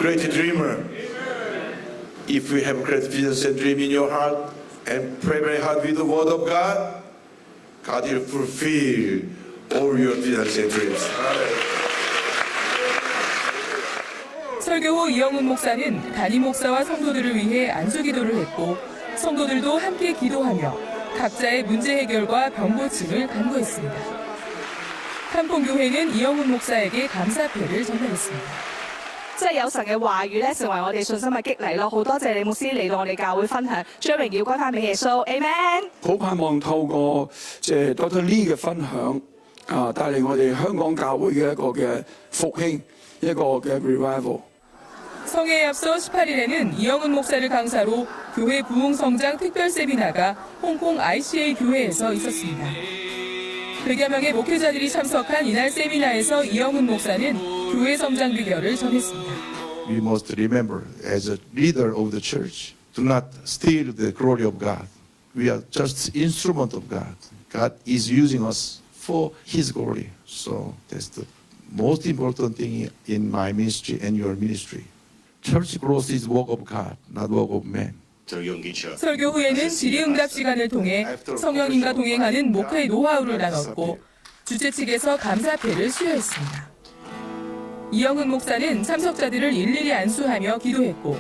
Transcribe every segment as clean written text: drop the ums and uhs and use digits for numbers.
great dreamer. If you have great vision and dream in your heart and pray very hard with the word of God, God will fulfill all your visions and dreams. 설교 후 이영훈 목사는 담임 목사와 성도들을 위해 안수기도를 했고 성도들도 함께 기도하며 각자의 문제 해결과 병 고침을 간구했습니다. 탐폰교회는 이영훈 목사에게 감사패를 전달했습니다. 即係有神嘅話語咧，成為我哋信心嘅激勵咯。好多謝李牧師嚟到我哋教會分享，將榮耀歸翻俾耶穌 ，Amen。好盼望透過Dr. Lee 嘅分享帶嚟我哋香港教會嘅一個嘅復興，一個嘅 revival。 성회에 앞서 18일에는 이영훈 목사를 강사로 교회 부흥성장 특별 세미나가 홍콩 ICA 교회에서 있었습니다. 100여 명의 목회자들이 참석한 이날 세미나에서 이영훈 목사는 교회 성장 비결을 전했습니다. We must remember, as a leader of the church, do not steal the glory of God. We are just instrument of God. God is using us for His glory. So that's the most important thing in my ministry and your ministry. Church growth is work of God, not work of man. 설교 후에는 질의응답 시간을 통해 성령님과 동행하는 목회 노하우를 나눴고 주최 측에서 감사패를 수여했습니다. 이영훈 목사는 참석자들을 일일이 안수하며 기도했고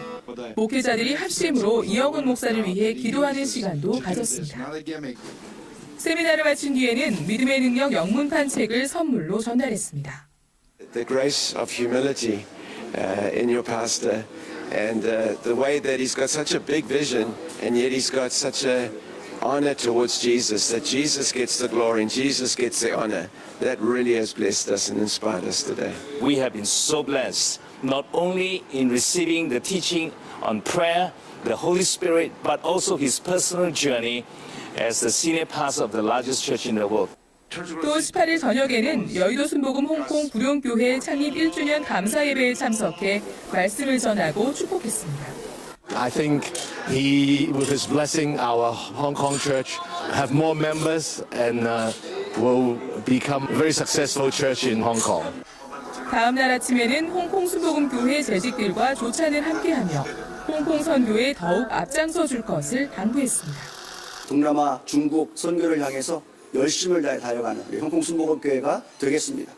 목회자들이 합심으로 이영훈 목사를 위해 기도하는 시간도 가졌습니다. 세미나를 마친 뒤에는 믿음의 능력 영문판 책을 선물로 전달했습니다. The grace of humility in your pastor and the way that he's got such a big vision and yet he's got such a honor towards Jesus, that Jesus gets the glory and Jesus gets the honor. That really has blessed us and inspired us today. We have been so blessed, not only in receiving the teaching on prayer, the Holy Spirit, but also his personal journey as the senior pastor of the largest church in the world. 또 18일 저녁에는 여의도 순복음 홍콩 불용교회 창립 1주년 감사 예배에 참석해 말씀을 전하고 축복했습니다. I think he, with his blessing, our Hong Kong church have more members and will become a very successful church in Hong Kong. 다음 날 아침에는 홍콩 순복음 교회 재직들과 조찬을 함께하며 홍콩 선교에 더욱 앞장서 줄 것을 당부했습니다. 동남아, 중국 선교를 향해서 열심을 다해 달려가는 우리 홍콩 순복음교회가 되겠습니다.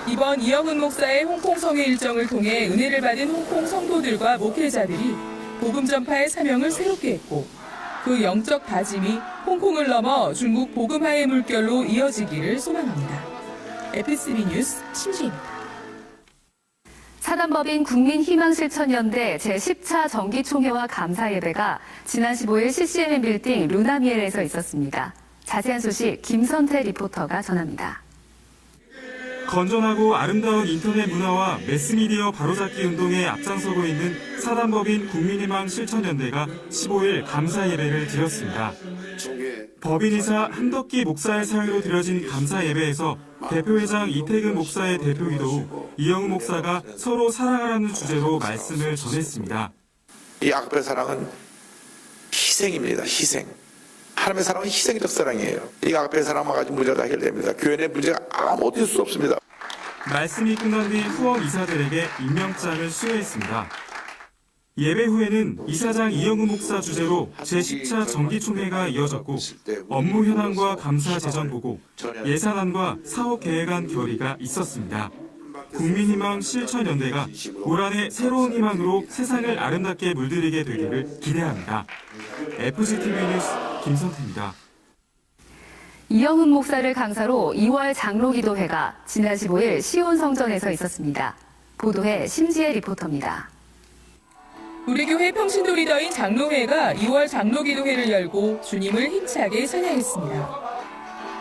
이번 이영훈 목사의 홍콩 성회 일정을 통해 은혜를 받은 홍콩 성도들과 목회자들이 복음 전파의 사명을 새롭게 했고 그 영적 다짐이 홍콩을 넘어 중국 복음화의 물결로 이어지기를 소망합니다. FCB 뉴스 심지입니다. 사단법인 국민희망실천연대 제10차 정기총회와 감사예배가 지난 15일 CCM 빌딩 루나미엘에서 있었습니다. 자세한 소식 김선태 리포터가 전합니다. 건전하고 아름다운 인터넷 문화와 매스미디어 바로잡기 운동에 앞장서고 있는 사단법인 국민희망 실천연대가 15일 감사 예배를 드렸습니다. 법인이사 한덕기 목사의 사회로 드려진 감사 예배에서 대표회장 이태근 목사의 대표기도 후 이영훈 목사가 서로 사랑하라는 주제로 말씀을 전했습니다. 이 아가페 사랑은 희생입니다. 희생. 하나님의 사랑은 희생적 사랑이에요. 이 아가페 사랑만 가지고 문제가 해결됩니다. 교회 내 문제가 아무것도 있을 수 없습니다. 말씀이 끝난 뒤 후원 이사들에게 임명장을 수여했습니다. 예배 후에는 이사장 이영훈 목사 주재로 제10차 정기총회가 이어졌고 업무 현황과 감사 재정 보고, 예산안과 사업 계획안 결의가 있었습니다. 국민희망 실천연대가 올 한해 새로운 희망으로 세상을 아름답게 물들이게 되기를 기대합니다. FCTV 뉴스 김선태입니다. 이영훈 목사를 강사로 2월 장로기도회가 지난 15일 시온성전에서 있었습니다. 보도회 심지혜 리포터입니다. 우리 교회 평신도 리더인 장로회가 2월 장로기도회를 열고 주님을 힘차게 찬양했습니다.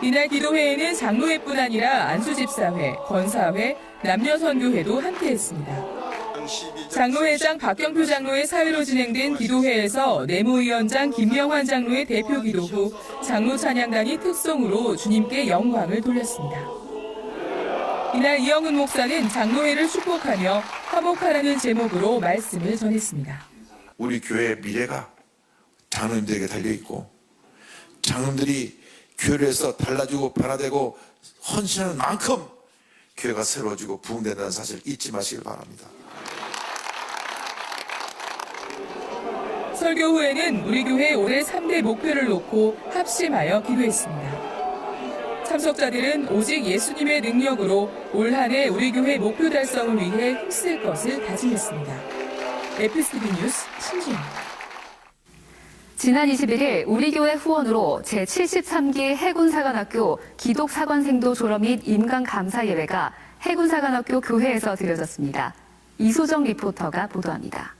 이날 기도회에는 장로회뿐 아니라 안수집사회, 권사회, 남녀선교회도 함께했습니다. 장로회장 박경표 장로의 사회로 진행된 기도회에서 내무위원장 김명환 장로의 대표 기도 후 장로 찬양단이 특송으로 주님께 영광을 돌렸습니다. 이날 이영훈 목사는 장로회를 축복하며 화목하라는 제목으로 말씀을 전했습니다. 우리 교회의 미래가 장로님들에게 달려있고 장로님들이 교회를 해서 달라지고 변화되고 헌신하는 만큼 교회가 새로워지고 부흥된다는 사실 잊지 마시길 바랍니다. 설교 후에는 우리 교회 올해 3대 목표를 놓고 합심하여 기도했습니다. 참석자들은 오직 예수님의 능력으로 올 한 해 우리 교회 목표 달성을 위해 힘쓸 것을 다짐했습니다. FCTV 뉴스 신지입니다. 지난 21일 우리 교회 후원으로 제73기 해군사관학교 기독사관생도 졸업 및 임강 감사 예배가 해군사관학교 교회에서 드려졌습니다. 이소정 리포터가 보도합니다.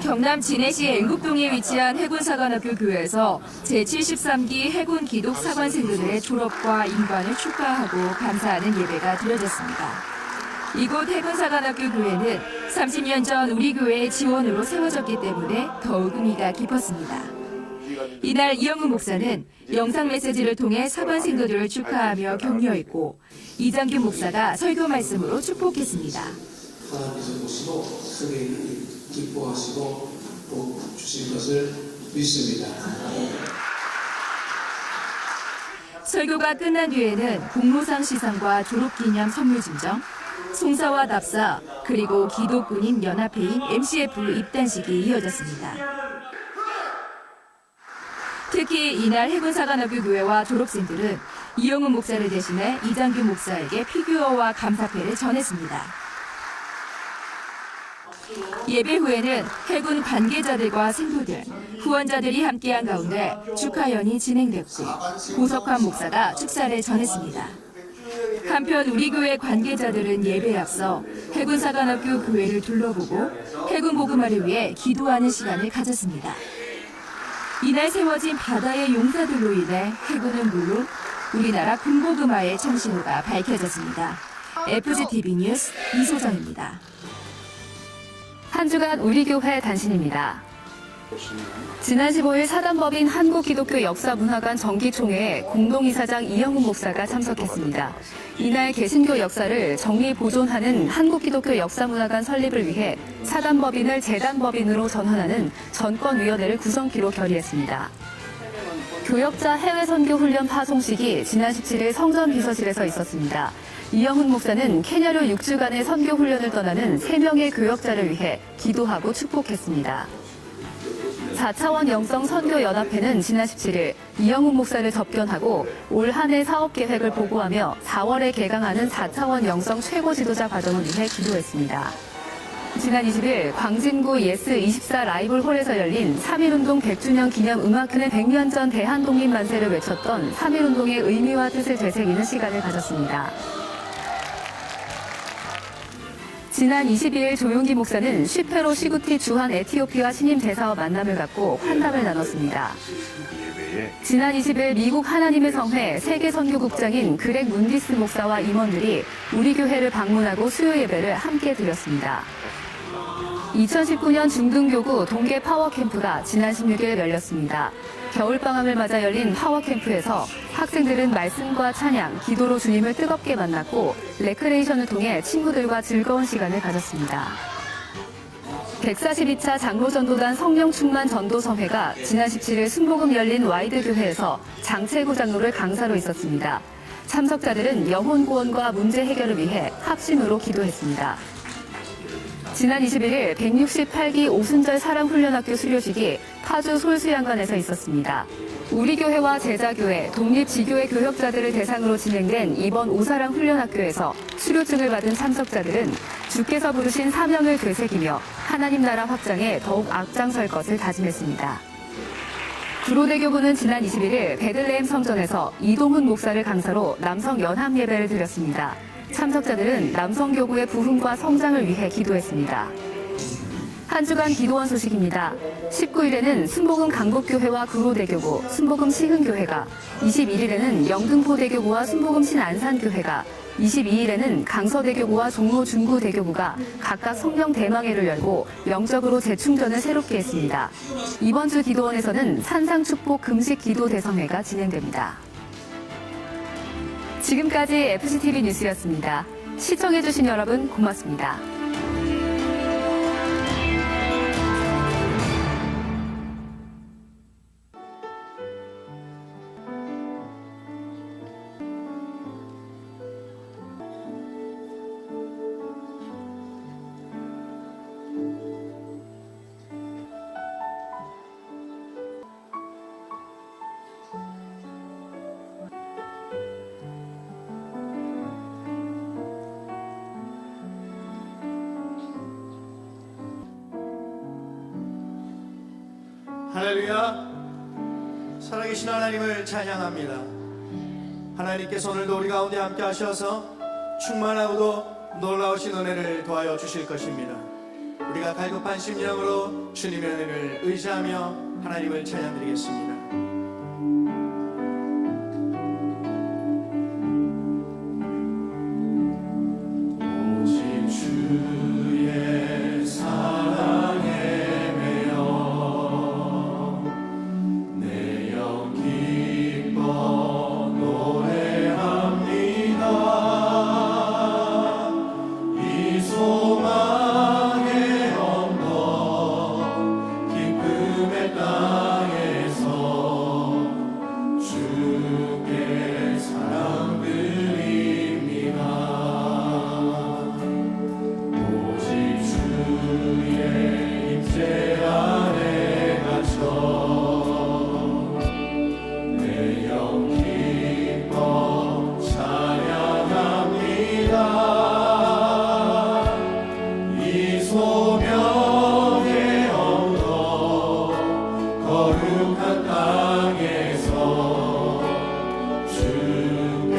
경남 진해시 앵국동에 위치한 해군사관학교 교회에서 제73기 해군 기독사관생들의 졸업과 임관을 축하하고 감사하는 예배가 드려졌습니다. 이곳 해군사관학교 교회는 30년 전 우리 교회의 지원으로 세워졌기 때문에 더욱 의미가 깊었습니다. 이날 이영훈 목사는 영상 메시지를 통해 사관생도들을 축하하며 격려했고 이장균 목사가 설교 말씀으로 축복했습니다. 하나님께서 보시고 크게 기뻐하시고 복 주실 것을 믿습니다. 설교가 끝난 뒤에는 공로상 시상과 졸업기념 선물 증정, 송사와 답사, 그리고 기독군인 연합회인 MCF 입단식이 이어졌습니다. 특히 이날 해군사관학교 교회와 졸업생들은 이영훈 목사를 대신해 이장균 목사에게 피규어와 감사패를 전했습니다. 예배 후에는 해군 관계자들과 생도들, 후원자들이 함께한 가운데 축하연이 진행됐고 고석환 목사가 축사를 전했습니다. 한편 우리 교회 관계자들은 예배에 앞서 해군사관학교 교회를 둘러보고 해군 보급화를 위해 기도하는 시간을 가졌습니다. 이날 세워진 바다의 용사들로 인해 해군은 물론 우리나라 군보급화의 청신호가 밝혀졌습니다. FGTV 뉴스 이소정입니다. 한 주간 우리 교회 단신입니다. 지난 15일 사단법인 한국기독교 역사문화관 정기총회에 공동이사장 이영훈 목사가 참석했습니다. 이날 개신교 역사를 정리 보존하는 한국기독교 역사문화관 설립을 위해 사단법인을 재단법인으로 전환하는 전권위원회를 구성키로 결의했습니다. 교역자 해외 선교 훈련 파송식이 지난 17일 성전 비서실에서 있었습니다. 이영훈 목사는 케냐로 6주간의 선교 훈련을 떠나는 3명의 교역자를 위해 기도하고 축복했습니다. 4차원 영성 선교연합회는 지난 17일 이영훈 목사를 접견하고 올 한 해 사업 계획을 보고하며 4월에 개강하는 4차원 영성 최고 지도자 과정을 위해 기도했습니다. 지난 20일 광진구 예스24 라이벌 홀에서 열린 3.1운동 100주년 기념 음악회는 100년 전 대한독립 만세를 외쳤던 3.1운동의 의미와 뜻을 되새기는 시간을 가졌습니다. 지난 22일 조용기 목사는 슈페로 시구티 주한 에티오피아 신임 대사와 만남을 갖고 환담을 나눴습니다. 지난 20일 미국 하나님의 성회 세계선교국장인 그렉 문디스 목사와 임원들이 우리 교회를 방문하고 수요 예배를 함께 드렸습니다. 2019년 중등교구 동계 파워캠프가 지난 16일 열렸습니다. 겨울방학을 맞아 열린 파워캠프에서 학생들은 말씀과 찬양, 기도로 주님을 뜨겁게 만났고 레크레이션을 통해 친구들과 즐거운 시간을 가졌습니다. 142차 장로전도단 성령충만 전도성회가 지난 17일 순복음 열린 와이드교회에서 장채구 장로를 강사로 있었습니다. 참석자들은 영혼 구원과 문제 해결을 위해 합심으로 기도했습니다. 지난 21일 168기 오순절 사랑훈련학교 수료식이 파주 솔수양관에서 있었습니다. 우리 교회와 제자교회, 독립지교회 교역자들을 대상으로 진행된 이번 오사랑 훈련학교에서 수료증을 받은 참석자들은 주께서 부르신 사명을 되새기며 하나님 나라 확장에 더욱 앞장설 것을 다짐했습니다. 구로대교구는 지난 21일 베들레헴 성전에서 이동훈 목사를 강사로 남성 연합 예배를 드렸습니다. 참석자들은 남성교구의 부흥과 성장을 위해 기도했습니다. 한 주간 기도원 소식입니다. 19일에는 순복음 강북교회와 구로대교구, 순복음 시흥교회가, 21일에는 영등포대교구와 순복음 신안산교회가, 22일에는 강서대교구와 종로 중구대교구가 각각 성령 대망회를 열고 영적으로 재충전을 새롭게 했습니다. 이번 주 기도원에서는 산상축복 금식 기도 대성회가 진행됩니다. 지금까지 FCTV 뉴스였습니다. 시청해주신 여러분 고맙습니다. 할렐루야. 살아계신 하나님을 찬양합니다. 하나님께서 오늘도 우리 가운데 함께 하셔서 충만하고도 놀라우신 은혜를 더하여 주실 것입니다. 우리가 갈급한 심령으로 주님의 은혜를 의지하며 하나님을 찬양드리겠습니다. 오직 주의 사랑에 매여 내 영 기뻐 노래합니다. 이 소망의 언덕 기쁨의 땅에서 주께 사랑 드립니다. 오직 주의 임재 아래 갇혀 내 영 기뻐 찬양합니다. 이 소명의 언덕 거룩한 땅에서 주께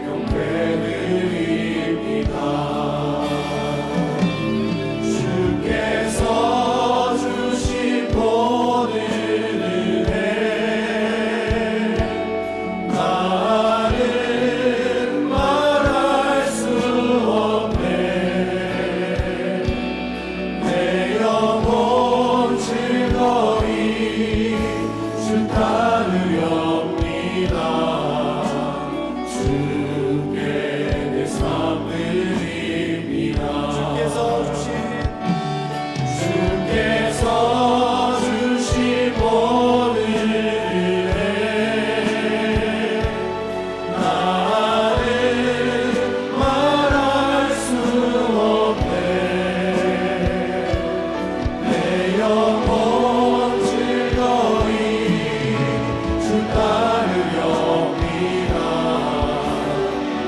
경배드립니다. 주께서 주신 모든 은혜 나는 말할 수 없네. 내 영혼 즐거이 주 따르렵니다. 주께 내 삶 드립니다. 주께서 주신 모든 은혜 나는 말할 수 없네. 내 영혼 즐거이 주 따르렵니다.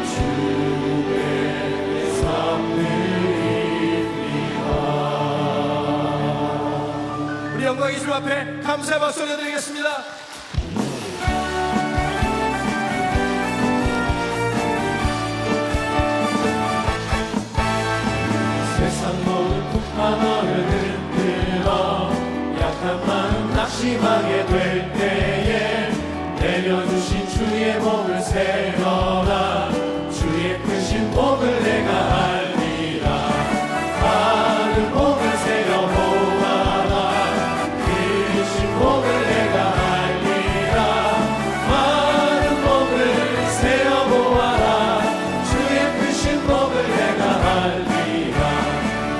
주께 내 삶 드립니다. 우리 영광의 주 앞에 감사의 박수 올려드리겠습니다. 세상 모든 풍파 너를 흔들어 약한 마음 낙심하게 될 때에 내려주신 주의 복을 세워라. 주의 크신 복을 내가 알리라. 많은 복을 세워 보아라. 크신 복을 내가 알리라. 많은 복을 세워 보아라. 주의 크신 복을 내가 알리라.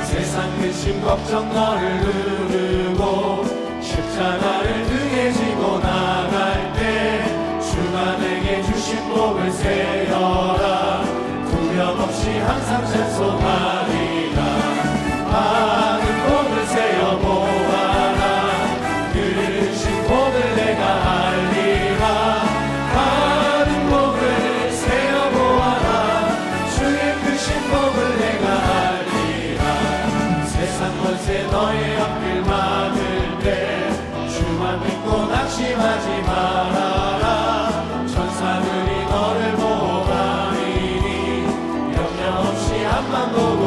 세상 근심 걱정 너를 누르고 십자가를 등에 지고 나갈 때 주가 내게 주신 복을 세어라. 두려움 없이 항상 찬송하리라. 많은 복을 세어 보아라. 크신 복을 내가 알리라. 많은 복을 세어 보아라. 주의 크신 복을 내가 알리라. 세상 권세 너의 앞길 막을 때 주만 믿고 낙심하지 말아라. 천사들이 너를 보호하리니 염려 없이 앞만 보고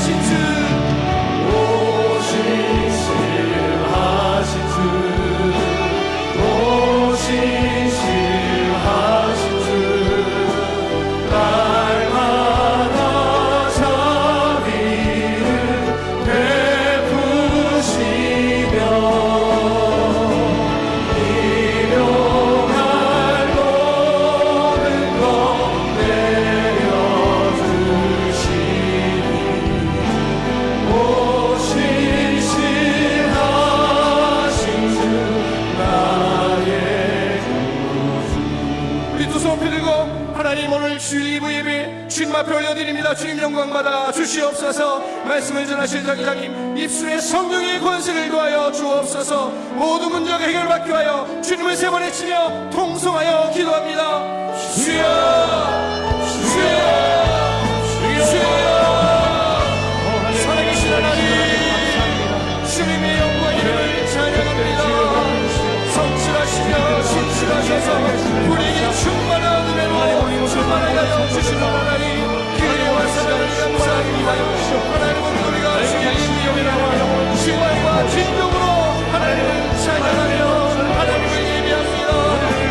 신실하신 주 오 신실하신 주 오 신실하신 주 날마다 자비를 베푸시며 일용할 모든 것 내려주시니 오 신실하신 주 나의 구주. 우리 두 손 펴들고 하나님 오늘 주일 2부 예배 주님 앞에 올려드립니다. 주님 영광받아 주시옵소서. 말씀을 전하실 장기장님 입술에 성령의 권세를 더하여 주옵소서. 모든 문제가 해결받게 하여 주님을 세 번 외치며 통성하여 기도합니다. 주여 주여 주여 살아계신 하나님 주님의 영광 이름을 찬양합니다. 성실하시며 신실하셔서 우리에게 충만한 은혜로 충만하게 하여 주시는 하나님 기회와 사랑을 감사합니다. 하나님은 우리가 주의 이름을 나와 신앙과 진정으로 하나님을 찬양하며 하나님을 예배합니다.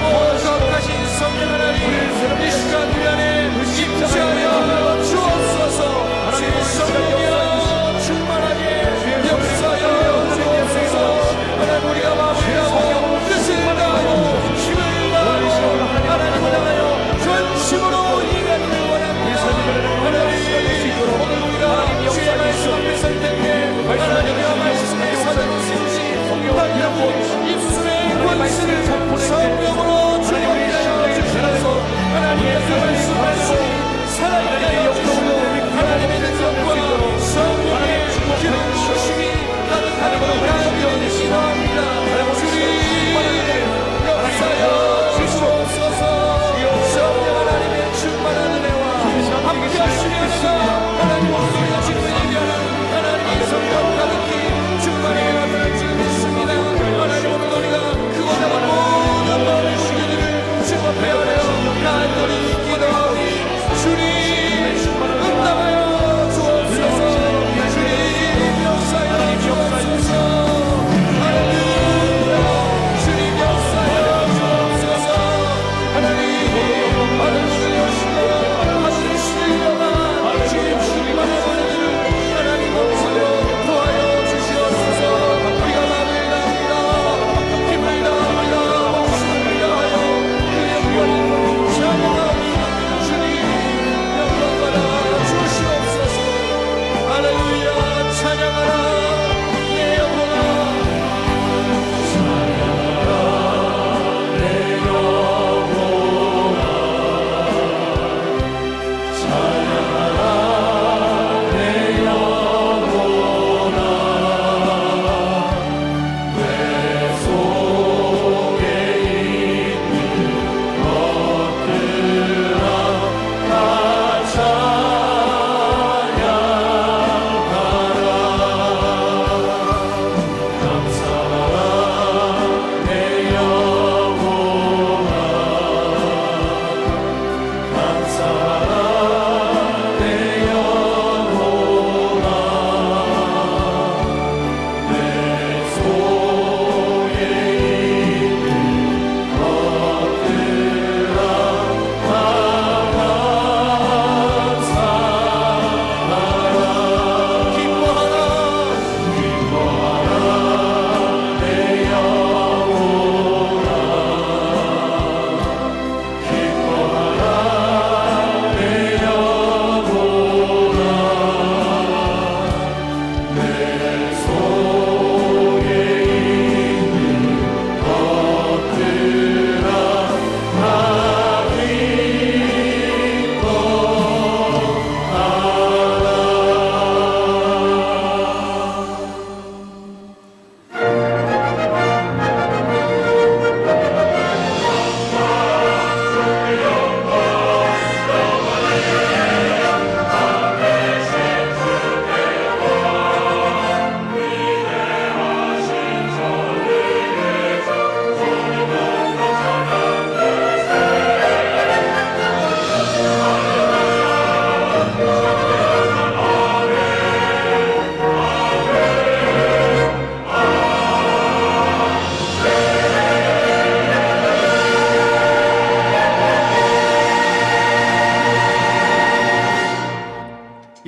오 거룩하신 성령 하나님 이 시간 우리 안에 임재하여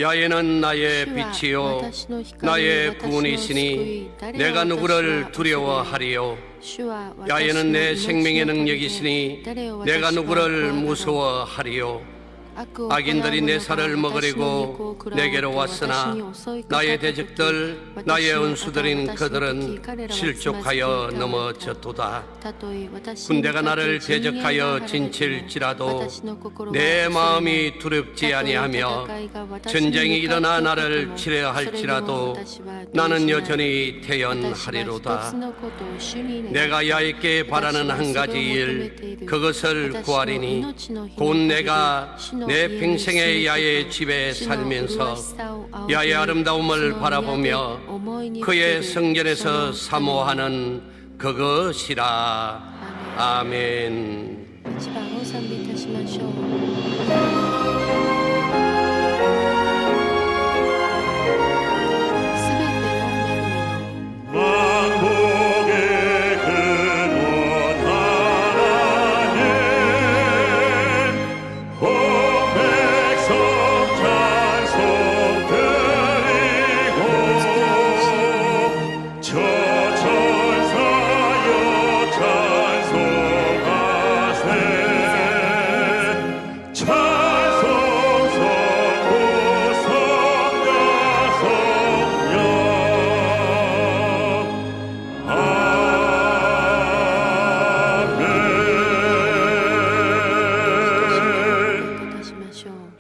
야훼는 나의 빛이요 나의 부은이시니 내가 누구를 두려워하리요. 야훼는 내 생명의 능력이시니 내가 누구를 무서워하리요. 악인들이 내 살을 먹으려고 내게로 왔으나 나의 대적들 나의 원수들인 그들은 실족하여 넘어졌도다. 군대가 나를 대적하여 진칠지라도 내 마음이 두렵지 아니하며 전쟁이 일어나 나를 치려 할지라도 나는 여전히 태연하리로다. 내가 야훼께 바라는 한 가지 일 그것을 구하리니 곧 내가 내 평생의 야훼 집에 살면서 야훼 아름다움을 바라보며 그의 성전에서 사모하는 그것이라. 아멘.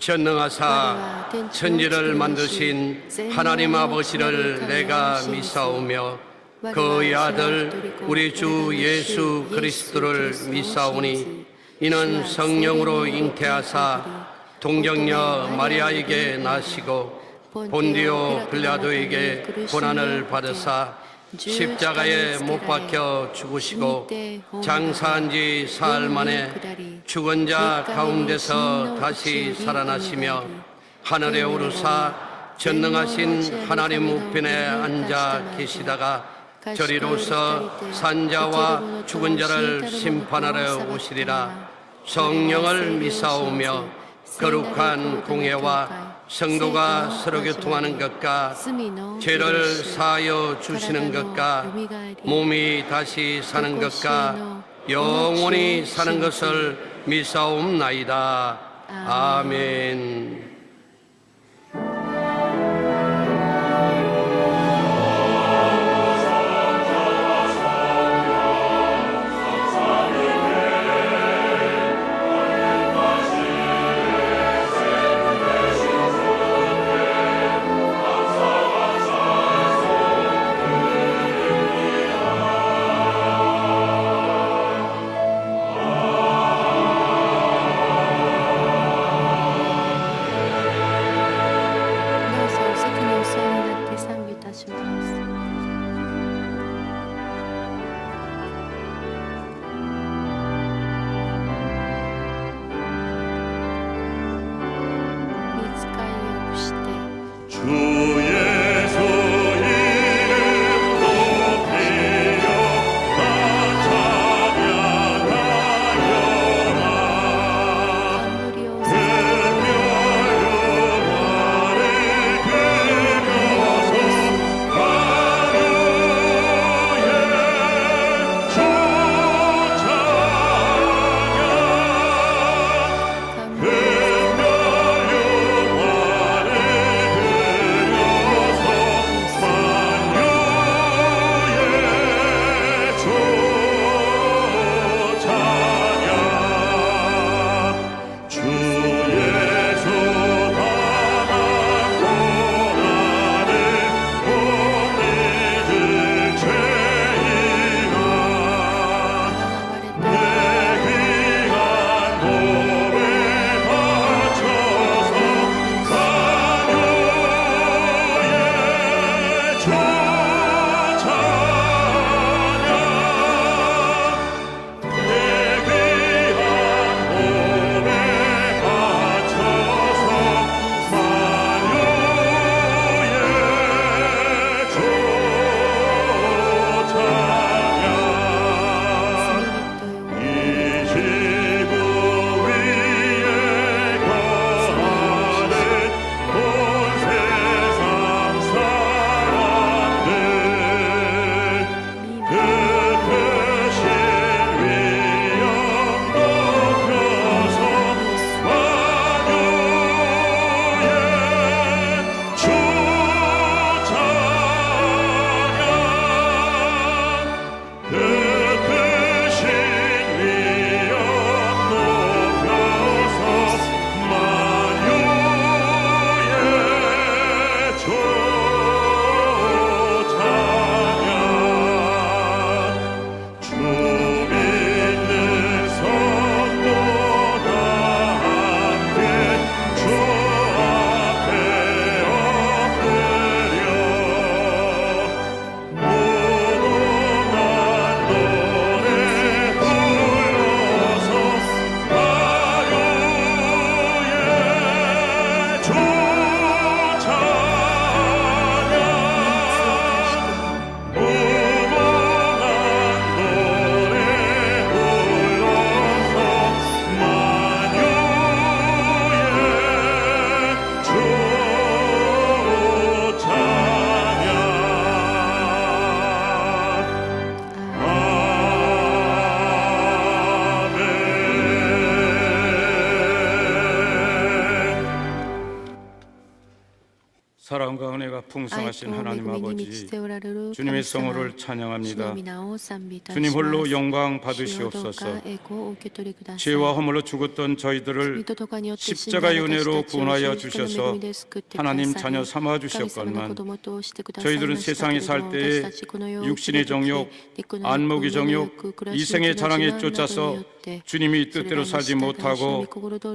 전능하사 천지를 만드신 하나님 아버지를 내가 믿사오며 그의 아들 우리 주 예수 그리스도를 믿사오니 이는 성령으로 잉태하사 동정녀 마리아에게 나시고 본디오 빌라도에게 고난을 받으사 십자가에 못 박혀 죽으시고 장사한 지 사흘 만에 죽은 자 가운데서 다시 살아나시며 하늘에 오르사 전능하신 하나님 우편에 앉아 계시다가 저리로서 산자와 죽은 자를 심판하러 오시리라. 성령을 믿사오며 거룩한 공회와 성도가 서로 교통하는 것과 죄를 사하여 주시는 것과 몸이 다시 사는 것과 영원히 사는 것을 믿사옵나이다. 아멘. 사랑과 은혜가 풍성하신 하나님 아버지, 주님의 성호를 찬양합니다. 주님 홀로 영광 받으시옵소서. 죄와 허물로 죽었던 저희들을 십자가의 은혜로 구원하여 주셔서 하나님 자녀 삼아 주셨건만 저희들은 세상에 살 때에 육신의 정욕, 안목의 정욕, 이생의 자랑에 쫓아서 주님이 뜻대로 살지 못하고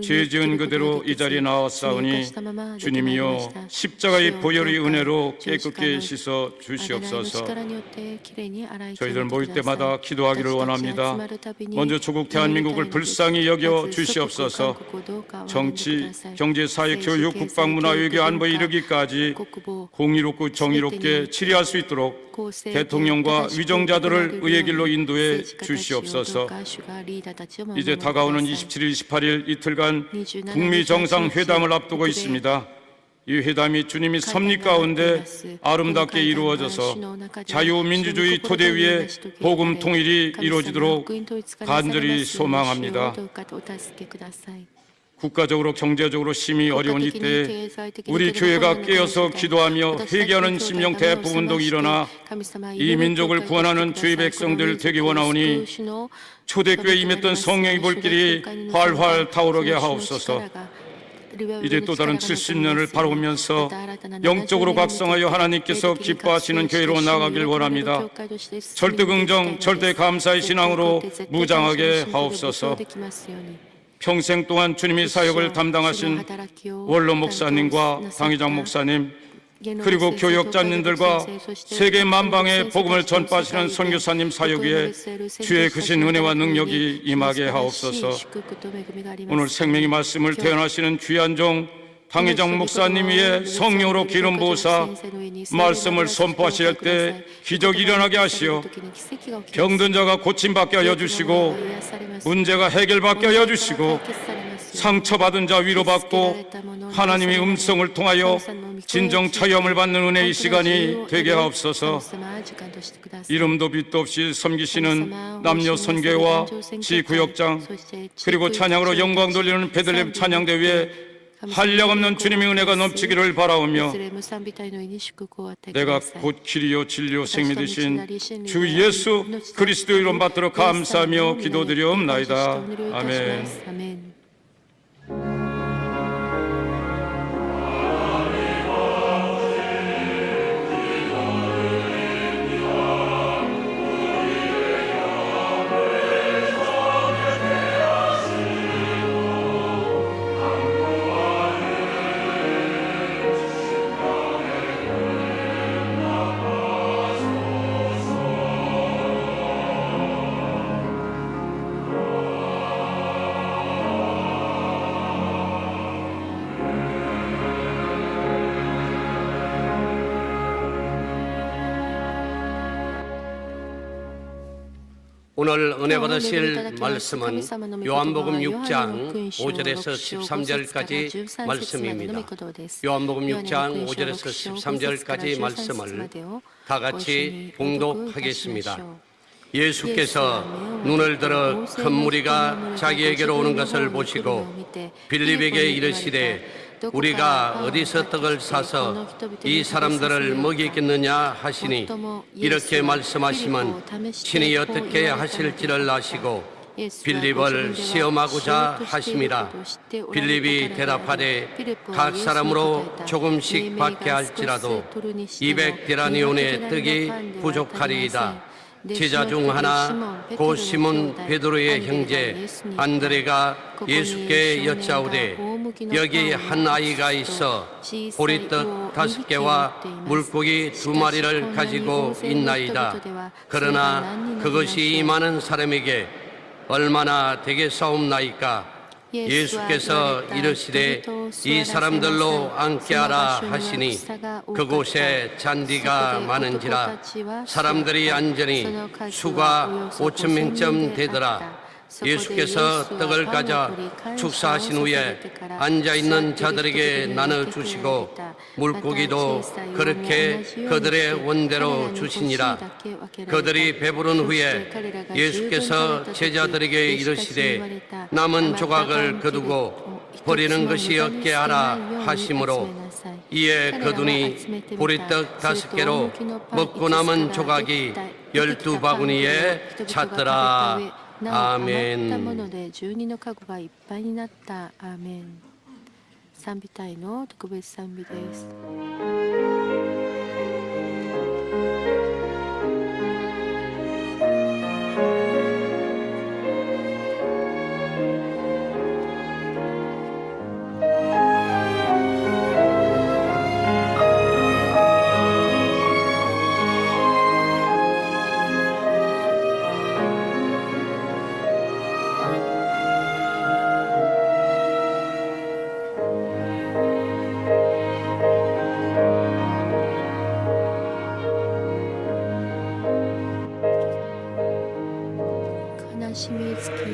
죄 지은 그대로 이 자리에 나왔사오니 주님이여 십자가의 보혈의 은혜로 깨끗게 씻어 주시옵소서. 저희들 모일 때마다 기도하기를 원합니다. 먼저 조국 대한민국을 불쌍히 여겨 주시옵소서. 정치, 경제, 사회, 교육, 국방, 문화, 외교, 안보에 이르기까지 공의롭고 정의롭게 치리할 수 있도록 대통령과 위정자들을 의의 길로 인도해 주시옵소서. 이제 다가오는 27일, 28일 이틀간 북미 정상회담을 앞두고 있습니다. 이 회담이 주님이 섭리 가운데 아름답게 이루어져서 자유민주주의 토대 위에 복음 통일이 이루어지도록 간절히 소망합니다. 국가적으로 경제적으로 심히 어려운 이때에 우리 교회가 깨어서 기도하며 회개하는 심령 대부운동이 일어나 이 민족을 구원하는 주의 백성들 되기 원하오니 초대교회에 임했던 성령의 불길이 활활 타오르게 하옵소서. 이제 또 다른 70년을 바라보면서 영적으로 각성하여 하나님께서 기뻐하시는 교회로 나가길 원합니다. 절대 긍정, 절대 감사의 신앙으로 무장하게 하옵소서. 평생 동안 주님의 사역을 담당하신 원로 목사님과 당회장 목사님 그리고 교역자님들과 세계 만방에 복음을 전파하시는 선교사님 사역 위에 주의 크신 은혜와 능력이 임하게 하옵소서. 오늘 생명의 말씀을 대언하시는 귀한 종 당회장 목사님 위에 성령으로 기름 부으사 말씀을 선포하실 때 기적이 일어나게 하시어 병든 자가 고침받게 하여 주시고 문제가 해결받게 하여 주시고 상처받은 자 위로받고 하나님의 음성을 통하여 진정 체험을 받는 은혜의 시간이 되게 하옵소서. 이름도 빛도 없이 섬기시는 남녀 선교와 지구역장 그리고 찬양으로 영광 돌리는 베들레헴 찬양대회에 한량없는 주님의 은혜가 넘치기를 바라오며 내가 곧 길이요 진리요 생미 되신 주 예수 그리스도의 이름 받들어 감사하며 기도드리옵나이다. 아멘. 오늘 은혜 받으실 말씀은 요한복음 6장 5절에서 13절까지 말씀입니다. 요한복음 6장 5절에서 13절까지 말씀을 다 같이 봉독하겠습니다. 예수께서 눈을 들어 큰 무리가 자기에게로 오는 것을 보시고 빌립에게 이르시되 우리가 어디서 떡을 사서 이 사람들을 먹이겠느냐 하시니 이렇게 말씀하시면 친히 어떻게 하실지를 아시고 빌립을 시험하고자 하심이라. 빌립이 대답하되 각 사람으로 조금씩 받게 할지라도 200데나리온의 떡이 부족하리이다. 제자 중 하나 곧 시몬 베드로의 형제 안드레가 예수께 여짜오되 여기 한 아이가 있어 보리떡 5개와 물고기 2마리를 가지고 있나이다. 그러나 그것이 이 많은 사람에게 얼마나 되겠사옵나이까. 예수께서 이르시되 이 사람들로 앉게 하라 하시니 그곳에 잔디가 많은지라 사람들이 앉으니 수가 5,000명쯤 되더라. 예수께서 떡을 가져 축사하신 후에 앉아있는 자들에게 나눠주시고 물고기도 그렇게 그들의 원대로 주시니라. 그들이 배부른 후에 예수께서 제자들에게 이르시되 남은 조각을 거두고 버리는 것이 없게 하라 하심으로 이에 거둔이 보리떡 5개로 먹고 남은 조각이 12바구니에 찼더라. 아멘. 12のカゴがいっぱいになった。アーメン。賛美隊の特別賛美です。悲しみつき去る。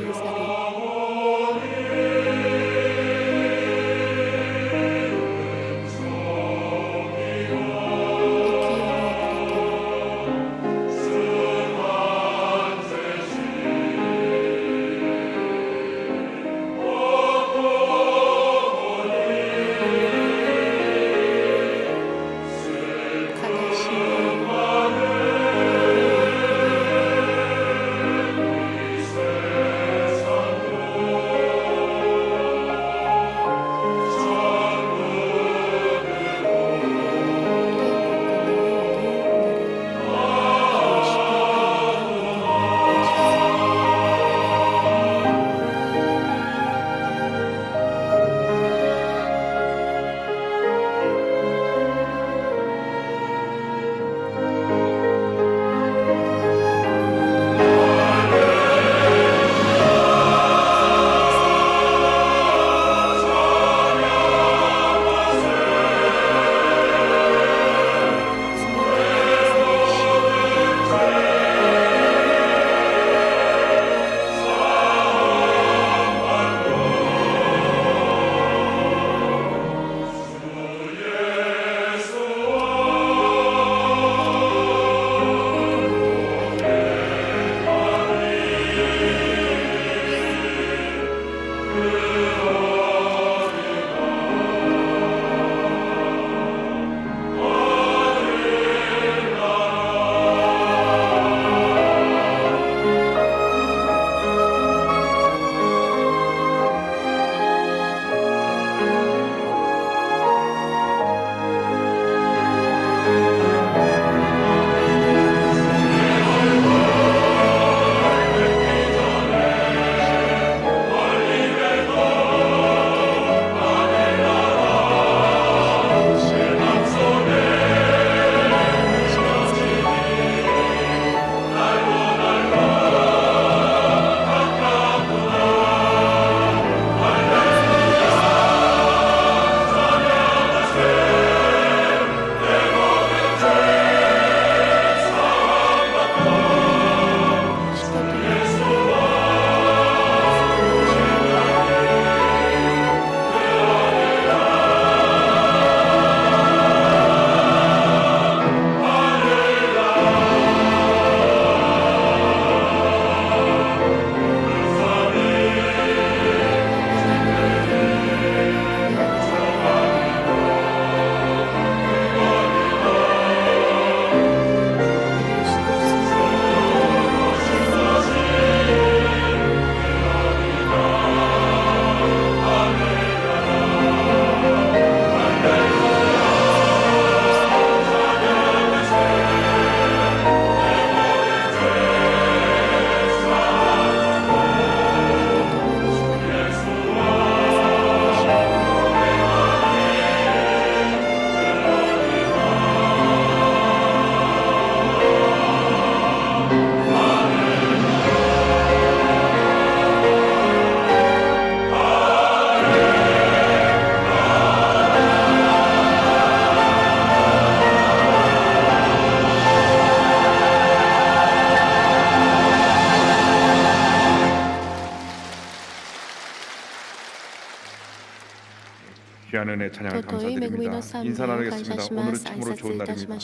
귀한 은혜 찬양을 감사드립니다. 인사 나누겠습니다. 오늘은 참으로 좋은 날입니다.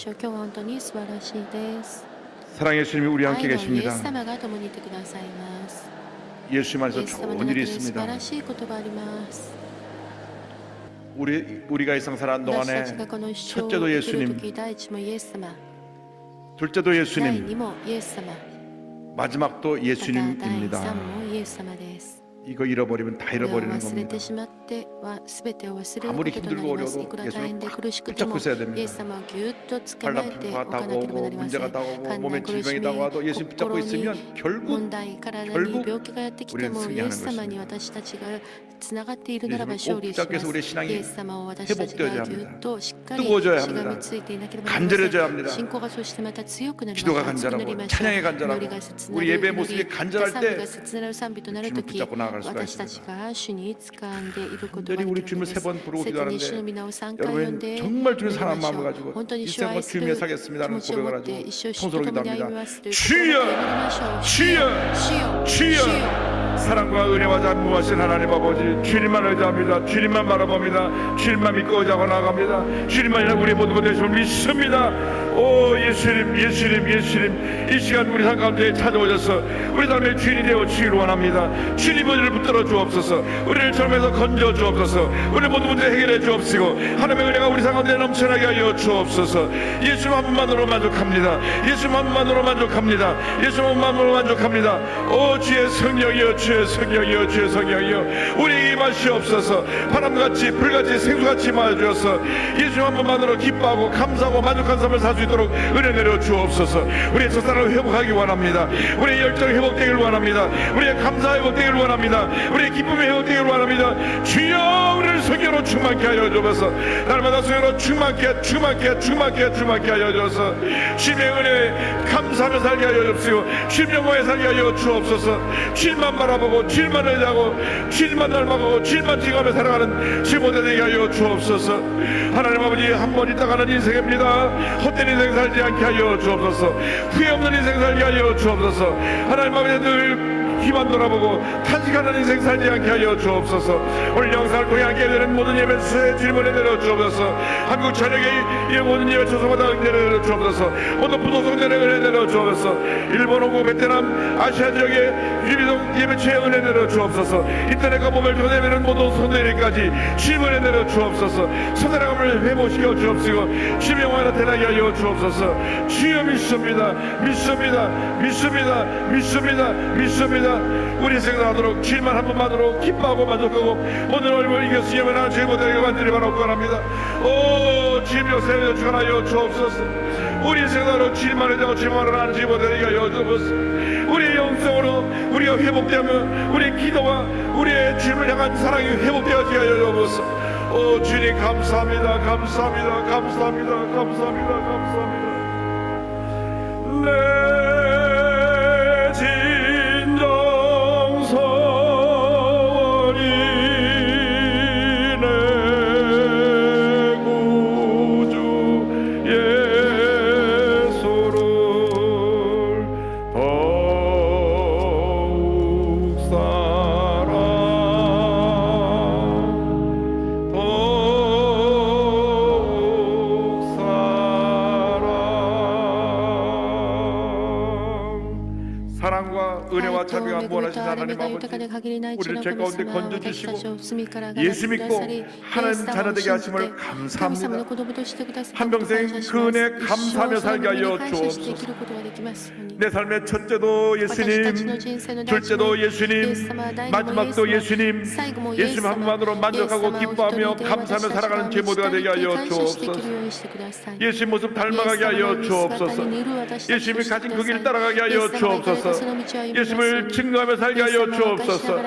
사랑의 예수님이 우리 함께 계십니다. 예수님 안에서 좋은 일이 있습니다. 우리가 일상 살아온 私た 동안에 ちがこの一生を 첫째도 生きる 예수님, 時、第一もイエス様、 둘째도 第 예수님, 二もイエス様、 마지막도 また第 예수님입니다. 三もイエス様です。 이거 잃어버리면 다 これを 잃어버리는 忘れ 겁니다. てしまっては全てを忘れるこ 아무리 ととなり 힘들고 ます。 어려워도 いくら大変で 예수님을 苦しく 꽉 ても 붙잡고 있어야 イエ 됩니다. ス様をぎゅっと捕まえて 팔다프가 おかなければ 다고 なりませ 문제가 ん。 다고 患 몸에 難苦し 질병이 み、 다고 하도 예수님 붙잡고 心に 있으면 問 결국 題、体に 결국 病気がやってきて 우리는 もイエ 승리하는 ス様に 것입니다. 私たちがつながっているならば 예수님을 勝利 꼭 しま 붙잡기 위해서 す。 우리의 신앙이 イエス様を私たち 회복되어야 がぎゅ 합니다. っとしっかり 뜨거워져야 しが 합니다. みついていなければなりませ 간절해져야 ん。 합니다. 信仰がそしてまた強くなりま 기도가 す。熱くなり 간절하고 ましょう。 찬양이 祈り 간절하고 が切な 우리 る 예배 祈り、 모습이 また 간절할 賛美 때 が切なる賛美となる 주님을 とき、 붙잡고 나아갈 수가 私たち 있습니다. が主に掴んでいることが 간절히 で 우리 きるの 주님을 で 세 번 す。 부르고 切に主 기도하는데 の皆を3回呼ん 여러분 で 정말 祈 주님 り 사랑하는 ましょ 마음을 う。 가지고 本当に 이 主を 생과 愛す 주님에 る 사겠습니다는 気持ちを持 고백을 って 가지고 一生主と 통솔을 共に歩み 기도합니다. ますという心を持って祈りましょう。 주여, 主よ、 주여, 사랑과 은혜와 전무하신 하나님 아버지, 주님만 의지합니다. 주님만 바라봅니다. 주님만 믿고 의지하고 나아갑니다. 주님만이 우리의 모든 것 되심을 믿습니다. 오 예수님, 예수님, 예수님, 이 시간 우리 삶 가운데 찾아오셔서 우리 삶의 주인이 되어 주기를 원합니다. 주님 은혜를 붙들어 주옵소서. 우리를 젊에서 건져 주옵소서. 우리 모든 문제 해결해 주옵시고 하나님의 은혜가 우리 삶 가운데 넘쳐나게 하여 주옵소서. 예수님 한 분만으로 만족합니다. 예수님 한 분만으로 만족합니다. 예수님 한 분만으로 만족합니다. 오 주의 성령이여, 주의 성령이여, 주의 성령이여, 우리에게 임하시옵소서. 바람같이 불같이 생수같이 임하여주셔서 예수님 한 분만으로 기뻐하고 감사하고 만족한 삶을 살 수 있도록 은혜 내려 주옵소서. 우리의 첫사랑을 회복하기 원합니다. 우리의 열정이 회복되기를 원합니다. 우리의 감사 회복되기를 원합니다. 우리의 기쁨이 회복되기를 원합니다. 주여 우리를 성령으로 충만케 하여 주옵소서. 날마다 성령으로 충만케 하여 주옵소서. 주님의 은혜에 감사하며 살게 하여 주옵시고 주님 영광에 살게 하여 주옵소서. 주님만 바라보고 주님만 의지하고 주님만 닮아가고 주님만 지가며 살아가는 지모대 되게 하여 주옵소서. 하나님 아버지, 한 번 있다 가는 인생입니다. 헛된 인생 살지 않게 하여 주옵소서. 후회 없는 인생 살게 하여 주옵소서. 하나님 아버지, 늘 귀만 돌아보고 탄식하는 인생 살지 않게 하여 주옵소서. 오늘 영상을 통해 함께 되는 모든 예배 수에 주님을 내려 주옵소서. 한국 전역의 이 모든 예배 초소마다 은혜 내려 주옵소서. 모든 부도성전에 은혜 내려 주옵소서. 일본, 홍콩, 베트남, 아시아 지역의 유비동 예배처에 은혜 내려 주옵소서. 인터넷과 모바일 통해 예배는 모든 손대리까지 주님 은혜 내려 주옵소서. 손해라감을 회복시켜 주옵시고 주님의 영광을 나타나게 하여 주옵소서. 주여 믿습니다. 믿습니다. 믿습니다. 믿습니다. 믿습니다. 우리 생각하도록 주님만 한 분만으로 기뻐하고 만족하고 오늘 얼굴 이겨서 예배하는 죄 못하게 만들기 바라고 합니다. 오 주님 역사에 주관하여 주옵소서. 우리 생각으로 주님만 의지하고 주님만을 하는 죄 못하게 하여 주옵소서. 우리의 영성으로 우리가 회복되면 우리의 기도와 우리의 주님을 향한 사랑이 회복되어지게 하여 주옵소서. 오 주님 감사합니다. 감사합니다. 감사합니다. 감사합니다. 감사합니다. 내 진정서원이 내 구주 예수를 더욱 사랑 사랑과 은혜와 자비가 무한하신 하나님 아버지, 우리를 죄 가운데 건져주시고 예수 믿고 하나님 자녀 되게 하심을 감사합니다. 한평생 그 은혜 감사하며 살게 하여 주옵소서. 내 삶의 첫째도 예수님, 둘째도 예수님, 마지막도 예수님, 예수님 한 분만으로 만족하고 기뻐하며 감사하며 살아가는 제 모두가 되게 하여 주옵소서. 예수님 모습 닮아가게 하여 주옵소서. 예수님이 가진 그 길 따라가게 하여 주옵소서. 예수님을 증거하며 살게 하여 주옵소서.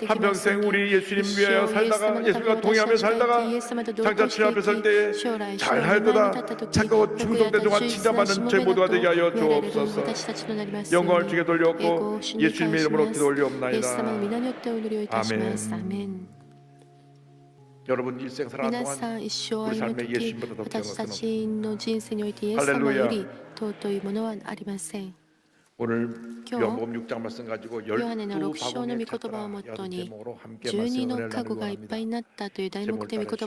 한평생 우리 예수님 위하여 살다가 예수님과 동행하며 살다가 장차 주님 앞에 설 때에 잘 살도다 착하고 충성된 동안 칭찬받는 제 모두가 되게 하여 주옵소서. 영광을 주께 돌려옵고 예수님의 이름으로 기도 올리옵나이다. 아멘. 여러분 일생 살아가는 동안 우리 삶에 예수님보다 더 귀한 것은 없습니다. 할렐루야. 오늘 요한복음 6장 말씀 가지고 12바구니에 찼더라 라는 제목으로 함께 말씀 은혜를 나누고 합니다. 제목을 따르시고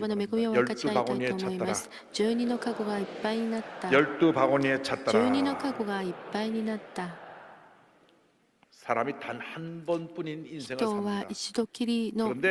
12바구니에 찼더라. 사람이 단 한 번뿐인 인생을 삽니다. 그런데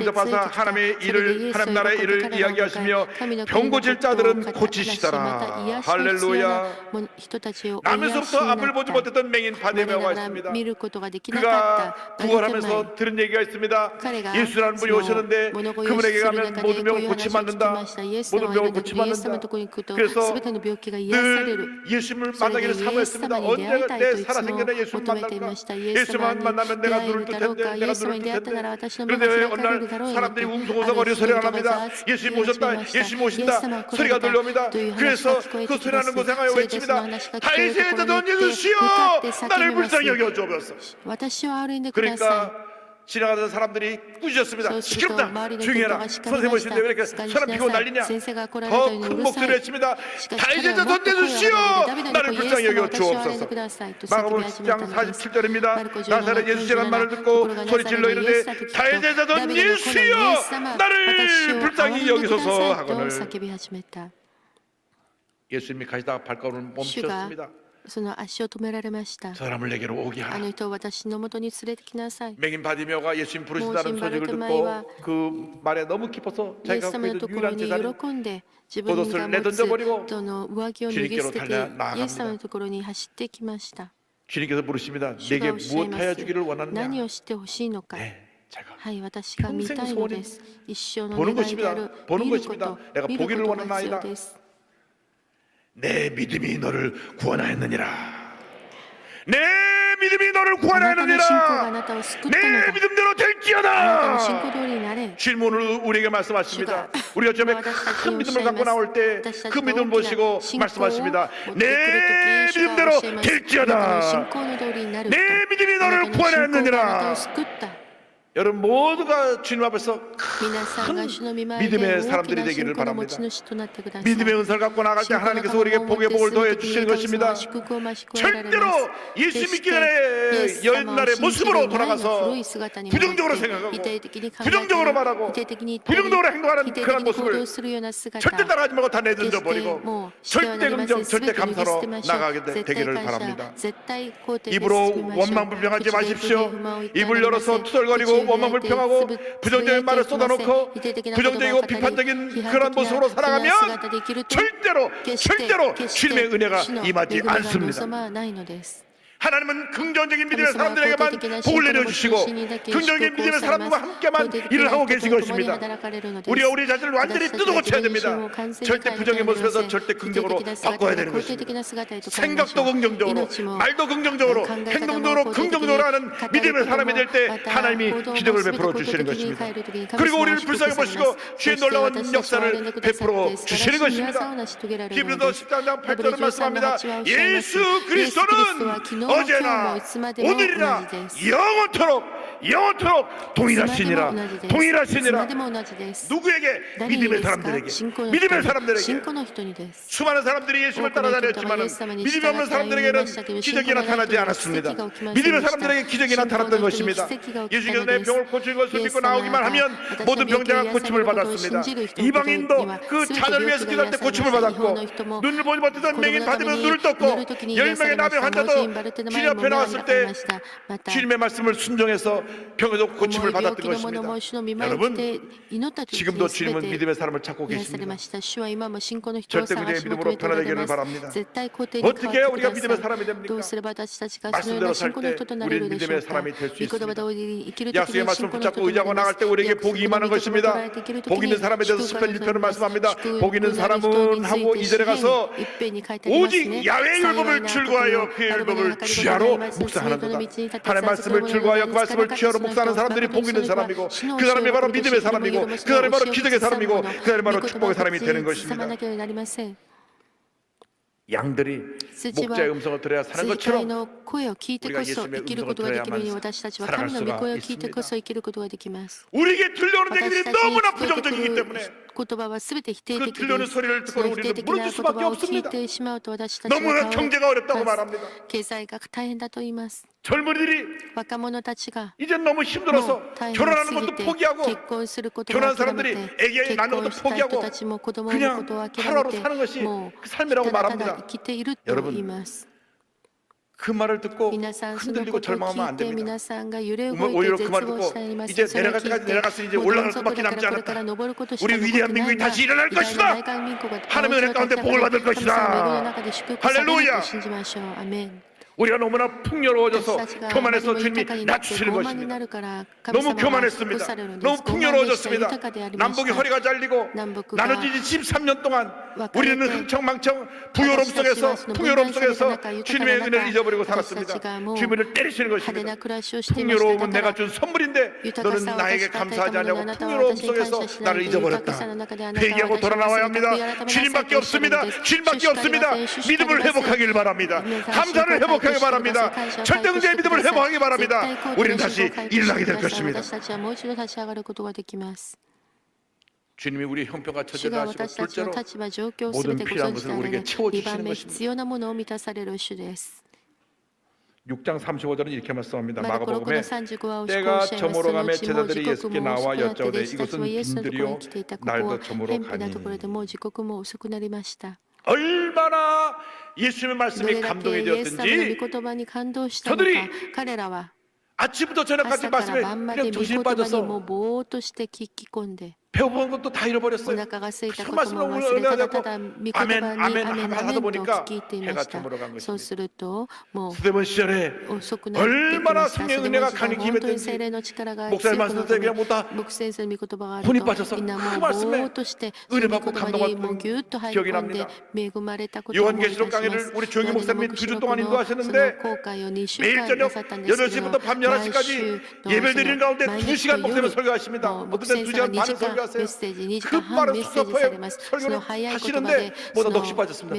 영접하사 하나님의 일을 하나님 나라의 일을 이야기하시며 병 고질 자들은 고치시더라. 할렐루야. 나면서부터 앞을 보지 못했던 맹인 바디메오가 있습니다. 그가 부활하면서 들은 얘기가 있습니다. 예수라는 분이 오셨는데 그분에게 가면 나는 모든 병을 고침받는다. 모든 병을 고침받는다. 그래서 늘 예수님을 만나기를 사모했습니다. 언제가 내 살아생전에 예수님을 만날까? 예수만 만나면 내가 눈을 뜰 텐데, 내가 눈을 뜰 텐데. 그런데 왜 어느 날 사람들이 웅성웅성거리는 소리가 납니다. 예수님 오셨다, 예수님 오신다 소리가 들려옵니다. 그래서 그 소리 나는 곳에 가여 외칩니다. 다윗의 자손 예수시여 나를 불쌍히 여겨 주옵소서. 그러니까 지나가던 사람들이 꾸짖었습니다. 시끄럽다, 조용히 해라. 선생님 오시는데 왜 이렇게 사람 피고 난리냐. 더 큰 목소리를 외칩니다. 다윗의 자손 예수시여 나를 불쌍히 여겨 주옵소서. 마가복음 10장 47절입니다. 나사렛 예수시라는 말을 듣고 소리질러 이르되 다윗의 자손 예수시여 나를 불쌍히 여기소서 하거늘 예수님이 가시다가 발걸음을 멈추셨습니다. その足を止められました。 사람을 내게로 오게 あ 하라. の人を私のもとに連れてきなさい。 맹인 바디메오가 예수님 부르신다는 소식을 듣고 그 말에 너무 기뻐서 イエ 자기가 ス様の 갖고 と 있는 ころ 유일한 に 재산인 喜んで自分が 겉옷을 持 내던져버리고 つその上着を脱ぎ捨てて 주님께로 イエス様のところに走ってきました。 주님께서 부르십니다. 主 내게 がおっしゃい 무엇 ま 하여 す。 주기를 何 원하느냐. をしてほしいのか。 네, 제가 はい、私が見たいのです。一生の 보는 願いである 것입니다. 보는 見るこ 것입니다. と、 내가 見るこ 보기를 と 원하는 が必要 아이다. です。 내 믿음이 너를 구원하였느니라. 내 믿음이 너를 あなたの信仰があ 구원하였느니라. なたを救ったの 내 だ。 믿음대로 あなたの信 될지어다. 仰通りになれ。 질문을 우리에게 말씀하십니다. 우리가 처음에 큰 믿음을 갖고 나올 때 그 믿음 보시고 말씀하십니다. 내 믿음대로 될지어다. 내 믿음이 너를 구원하였느니라. 여러분 모두가 주님 앞에서 큰 믿음의 사람들이 되기를 바랍니다. 믿음의 은사를 갖고 나갈 때 하나님께서 우리에게 복의 복을 더해 주시는 것입니다. 절대로 예수 믿기 전에 옛날의 모습으로 돌아가서 부정적으로 생각하고 부정적으로 말하고 부정적으로 행동하는 그런 모습을 절대 따라가지 말고 다 내던져 버리고 절대 긍정 절대 감사로 나가게 되기를 바랍니다. 입으로 원망불평하지 마십시오. 입을 열어서 투덜거리고 원망불평하고 부정적인 말을 쏟아놓고 부정적이고 비판적인 그런 모습으로 살아가면 절대로 주님의 은혜가 임하지 않습니다. 하나님은 긍정적인 믿음의 사람들에게만 복을 내려주시고 긍정적인 믿음의 사람들과 함께만 일을 하고 계신 것입니다. 우리가 우리 자신을 완전히 뜯어고쳐야 됩니다. 절대 부정의 모습에서 절대 긍정으로 바꿔야 되는 것입니다. 생각도 긍정적으로 말도 긍정적으로 행동도 긍정적으로 하는 믿음의 사람이 될 때 하나님이 기적을 베풀어 주시는 것입니다. 그리고 우리를 불쌍히 보시고 주의 놀라운 역사를 베풀어 주시는 것입니다. 히브리서 10장 8절은 말씀합니다. 예수 그리스도는 어제나 오늘이나 영원토록 동일하시니라. 누구에게? 믿음의 사람들에게. 수많은 사람들이 예수를 따라다녔지만 믿음이 없는 사람들에게는 기적이 나타나지 않았습니다. 믿음의 사람들에게 기적이 나타났던 것입니다. 예수께서 내 병을 고치는 것을 믿고 나오기만 하면 모든 병자가 고침을 받았습니다. 이방인도 그 자녀를 위해서 기도할 때 고침을 받았고 눈을 보지 못했던 맹인 받으면 눈을 떴고 10명의 나병 환자도 주님 앞에 나왔을 때 주님의 말씀을 순종해서 병에도 고침을 받았던 것입니다. 여러분 지금도 주님은 믿음의 사람을 찾고 계십니다. 절대 그대의 믿음으로 변화되기를 바랍니다. 어떻게 해야 우리가 믿음의 사람이 됩니까? 말씀대로 살 때 우리는 믿음의 사람이 될 수 있습니다. 약속의 말씀을 붙잡고 의지하고 나갈 때 우리에게 복이 임하는 것입니다. 복 있는 사람에 대해서 10편 1편을 말씀합니다. 복 있는 사람은 하고 2절에 가서 오직 야훼의 율법을 즐거하여 그의 율법을 주야로 묵상하는도다. 하나님의 말씀을 즐거하여 그 말씀을 주야로 묵상하는 사람들이 복 있는 사람이고 그 사람이 바로 믿음의 사람이고 그 사람이 바로 기적의 사람이고 그 사람이 바로 축복의 사람이 되는 것입니다. 양들이 목자의 음성을 들어야 사는 것처럼 우리가 예수님의 음성을 들어야만 살아갈 수가 있습니다. 우리에게 들려오는 얘기들이 너무나 부정적이기 때문에 그 들려오는 소리를 듣고 우리는 무너질 수밖에 없습니다. 너무나 경제가 어렵다고 말합니다. 젊은이들이 이제 너무 힘들어서 결혼하는 것도 포기하고 결혼한 사람들이 애기 낳는 것도 포기하고 그냥 하루하루 사는 것이 그 삶이라고 말합니다. 여러분 그 말을 듣고 흔들리고 절망하면 안 됩니다. 오히려 그 말을 듣고 이제 내려갈 때까지 내려가서 이제 올라갈 수밖에 남지 않았다. 우리 위대한 민국이 다시 일어날 것이다. 하나님의 은혜 가운데 복을 받을 것이다. 할렐루야. 우리가 너무나 풍요로워져서 교만해서 주님이 낮추시는 것입니다. 너무 교만했습니다. 너무 풍요로워졌습니다. 남북이 허리가 잘리고 나눠진 13년 동안 우리는 흥청망청 부요로움 속에서 풍요로움 속에서 주님의 은혜를 잊어버리고 살았습니다. 주님을 때리시는 것입니다. 풍요로움은 내가 준 선물인데 너는 나에게 감사하지 않냐고 풍요로움 속에서 나를 잊어버렸다. 회개하고 돌아 나와야 합니다. 주님밖에 없습니다. 주님밖에 없습니다. 믿음을 회복하길 바랍니다. 감사를 회복하길 바랍니다. 절대응제의 믿음을 회복하기 바랍니다. 우리는 다시 일어나게 될 것입니다. 주님이 우리 형편과 처지를 아시고 둘째로 모든 필요한 것을 우리에게 채워주시는 것입니다. 6장 35절은 이렇게 말씀합니다. 마가복음에 때가 저물어 가매 제자들이 예수께 나와 여짜오되 이것은 빈들이요 날도 저물어 가니. 얼마나 예수님의 말씀이 감동이 되었든지 저들이 아침부터 저녁까지 말씀에 그냥 정신이 빠져서 배고픈 것도 다 잃어버렸어요. 그 말씀을 올려야 되고 아멘 아멘 하다 보니까 해가 저물어간 것입니다. 스데반 시절에 얼마나 성령의 은혜가 강히 임했든지 목사님 말씀 때문에 그냥 못다 혼이 빠져서 그 말씀에 은혜 받고 감동받는 기억이 납니다. 요한계시록 강의를 우리 조영희 목사님이 2주 동안 인도하셨는데 매일 저녁 8시부터 밤 11시까지 예배 드리는 가운데 2시간 목사님 설교하십니다. 어떤 때는 2시간 반을 설교하세요. 그 빠른 수서포에 설교를 하시는데 뭐다 넋이 빠졌습니다.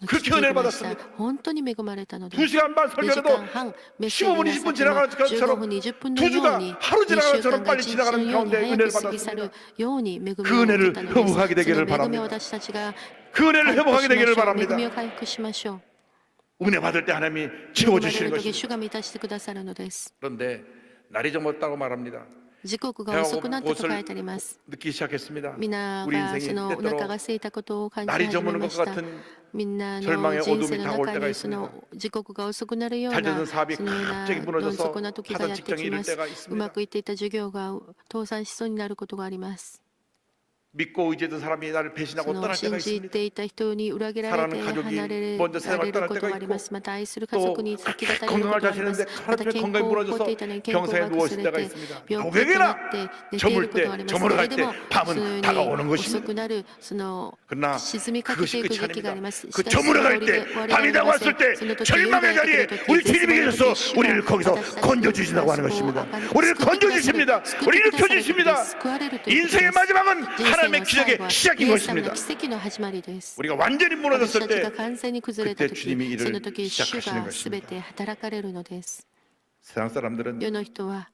그렇게 은혜를 받았습니다. 2시간 반 설교해도 15분 20분 지나가는 것처럼 2주가 하루 지나가는 것처럼 빨리 지나가는 가운데 은혜를 받았습니다. 그 은혜를 회복하게 되기를 바랍니다. 그 은혜를 회복하게 되기를 바랍니다. 은혜 받을 때 하나님이 채워주시는 것입니다. 그런데 날이 저물었다고 말합니다. 時刻が遅くなったと書いてあります。 느끼기 시작했습니다. みんな 우리 が 인생이 そのお腹が空いたことを感じ 날이 始め 저무는 ま 것 した。 같은 みんなの 절망의 人生 어둠이 の 다가올 中 때가 にそ 있습니다. の時刻が遅くなるよう 잘 な 되던 사업이 そのような 갑자기 どん 무너져서 底な時が 하던 やって 직장이 きま 잃을 す。 때가 う 있습니다. まくいっていた授業が倒産しそうになることがあります。 믿고 의지했던 사람이 나를 そ 배신하고 の 떠날 信 때가 じ 있습니다. ていた人に裏切られて 사랑하는 가족이 離れ 먼저 ら 세상을 れる 떠날 こ 때가 とがありま 있고 す。また愛する家 또 族に先立たれるこ 건강을 とがありま 자신했는데 す。また 하루 종일 健康 건강이 を持っ 무너져서 ていたのに健康 병상에 が 누워 崩 있을 れ 때가 て 있습니다. 病気となって寝ていることがあります。そ 저물 れ 때 でも 밤은 そのよう 다가오는 に 것입니다. 遅くなるその 그러나 沈みかけていく 그것이 時があり 끝이 ます。 아닙니다. 그 しかし 저물어갈 終わり 때 が終わりがあ 밤이 りませ 다가왔을 ん。 때 その時 절망의 夜がや 자리에 ってくる時 우리 주님이 その 계셔서 時主が 우리를 거기서 私たちを 건져주신다고 하는 そこを 것입니다. 救って 우리를 くださる 건져주십니다. 救って 우리를 くださる 펴주십니다. 救われるということで 인생의 す。 마지막은 人生 하나님의 の最 기적의 後は 시작인 イエス様の 것입니다. 奇跡の始まりです。 우리가 완전히 私 무너졌을 たち 때 が完全に崩れた 그때 時 주님이 その 일을 時主 시작하시는 がすべ 것입니다. て働かれるのです。 세상 사람들은 世の人は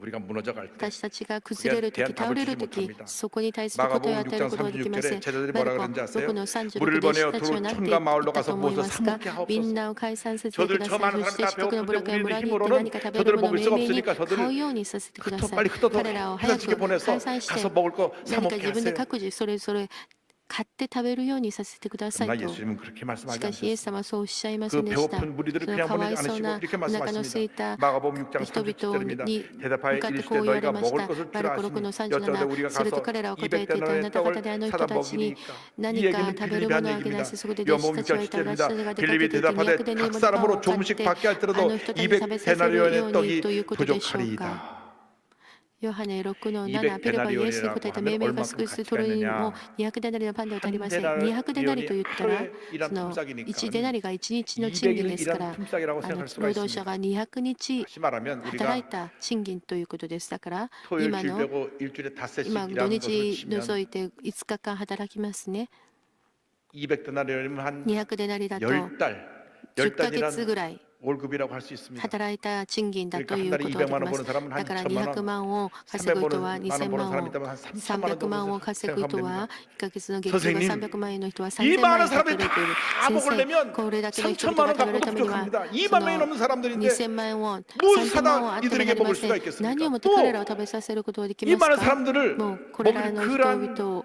우리가 무너져 갈 때 私たちが崩れるとき、倒れるとき、そこに対することを与えることができません。 제자들이 マ 뭐라 ルコ 그런지 아세요? 6の36 물을 で弟子 번여 たちは何て 천가 言 마을로 ったと 가서 思い 무엇을 ますか？ 사먹게 하옵소서. みんなを解散させてく 저들 だ 저 さい。 많은 そして 사람들 一国の 앞에 部落や 우리는 村に行って 힘으로는 何か食べる 저들을 ものを 먹일 수가 命名に 없으니까 買う 저들을 ようにさせてくだ 더 さい。 빨리 흩어서 彼らを早 회사집에 く 보내서 解散し 가서 て 먹을 거 何か 사먹게 自分で 하세요. 各自それぞれ買って食べるようにさせてください 그러나 と。 예수님은 그렇게 し 말씀하지 かしイエ 않으셨습니다. ス様はそうおっしゃいませ 그 んでした。 배고픈 무리들을 その 그냥 かわ 보내지 いそう 않으시고 な 이렇게 お腹の空い 말씀하십니다. た 마가복음 6장 人々 37절입니다. に向 대답하여 かって 이르시되 こう言われ 너희가 まし 먹을 た。 것을 マルコ 주라 6の 하시니 37 여짜오되 우리가 すると 가서 彼らは答えていた。あ 200데나리의 なた方であの 떡을 人 사다 たちに 먹이니까. 何 이 か 얘기는 食べる 빌립이 も 한 のをあげな 얘기입니다. さい。そこで弟子 요몽 たちは言った。私たちが出かけ 빌립이 ていて 대답하되 200デナリ 각 ものを 사람으로 買っ 조금씩 て 받게 할 あ 때라도 の人たちに食べさせるよう 200데나리온의 に 떡이 ということでしょうか。 부족하리이다. ヨハネ6の 200 7、ペレバイエスに答えた命名が少し取るにも200デナリのパンでは足りません。200デナリと言ったら、その1デナリが1日の賃金ですから、労働者が200日 다시 말하면 働 우리가 いた賃金ということです。だから 토요일 今の 주일배고 일주일에 닷새씩 今土 일하는 것을 日 치면 除いて5日間働きますね。 200데나리온이면 한 200デナリだと 10달 10ヶ月ぐ 10달이란 らい 월급이라고 할 수 있습니다. 働いた賃金だと 그러니까 い 한 うこ 달에 とができ 200만 ま 원 す。 버는 사람은 だ 한 から 2천만 200 원, 万を稼ぐ人は 300만 2000 버는 万 사람 を 있다면 한 300만 300万 원 を稼ぐ人は1ヶ月の月給が 선생님, 300万円の人は 이 3000万 많은 円かけ 사람들이 るという 다 先生 먹으려면 これだけの人 3천만 々 원 が食べる 갖고도 ためには 부족합니다. そ 2만 명이 の 넘는 사람들인데 2000万ウォン 무엇을 3000万ウォン 사다 あってもな 이들에게 りま 먹을 せ 수가 ん。 있겠습니까? 何をもって 또 彼らを食べさせることができ 이 ます 많은 か？ 사람들을 もうこれら 먹일 の人 그러한 々を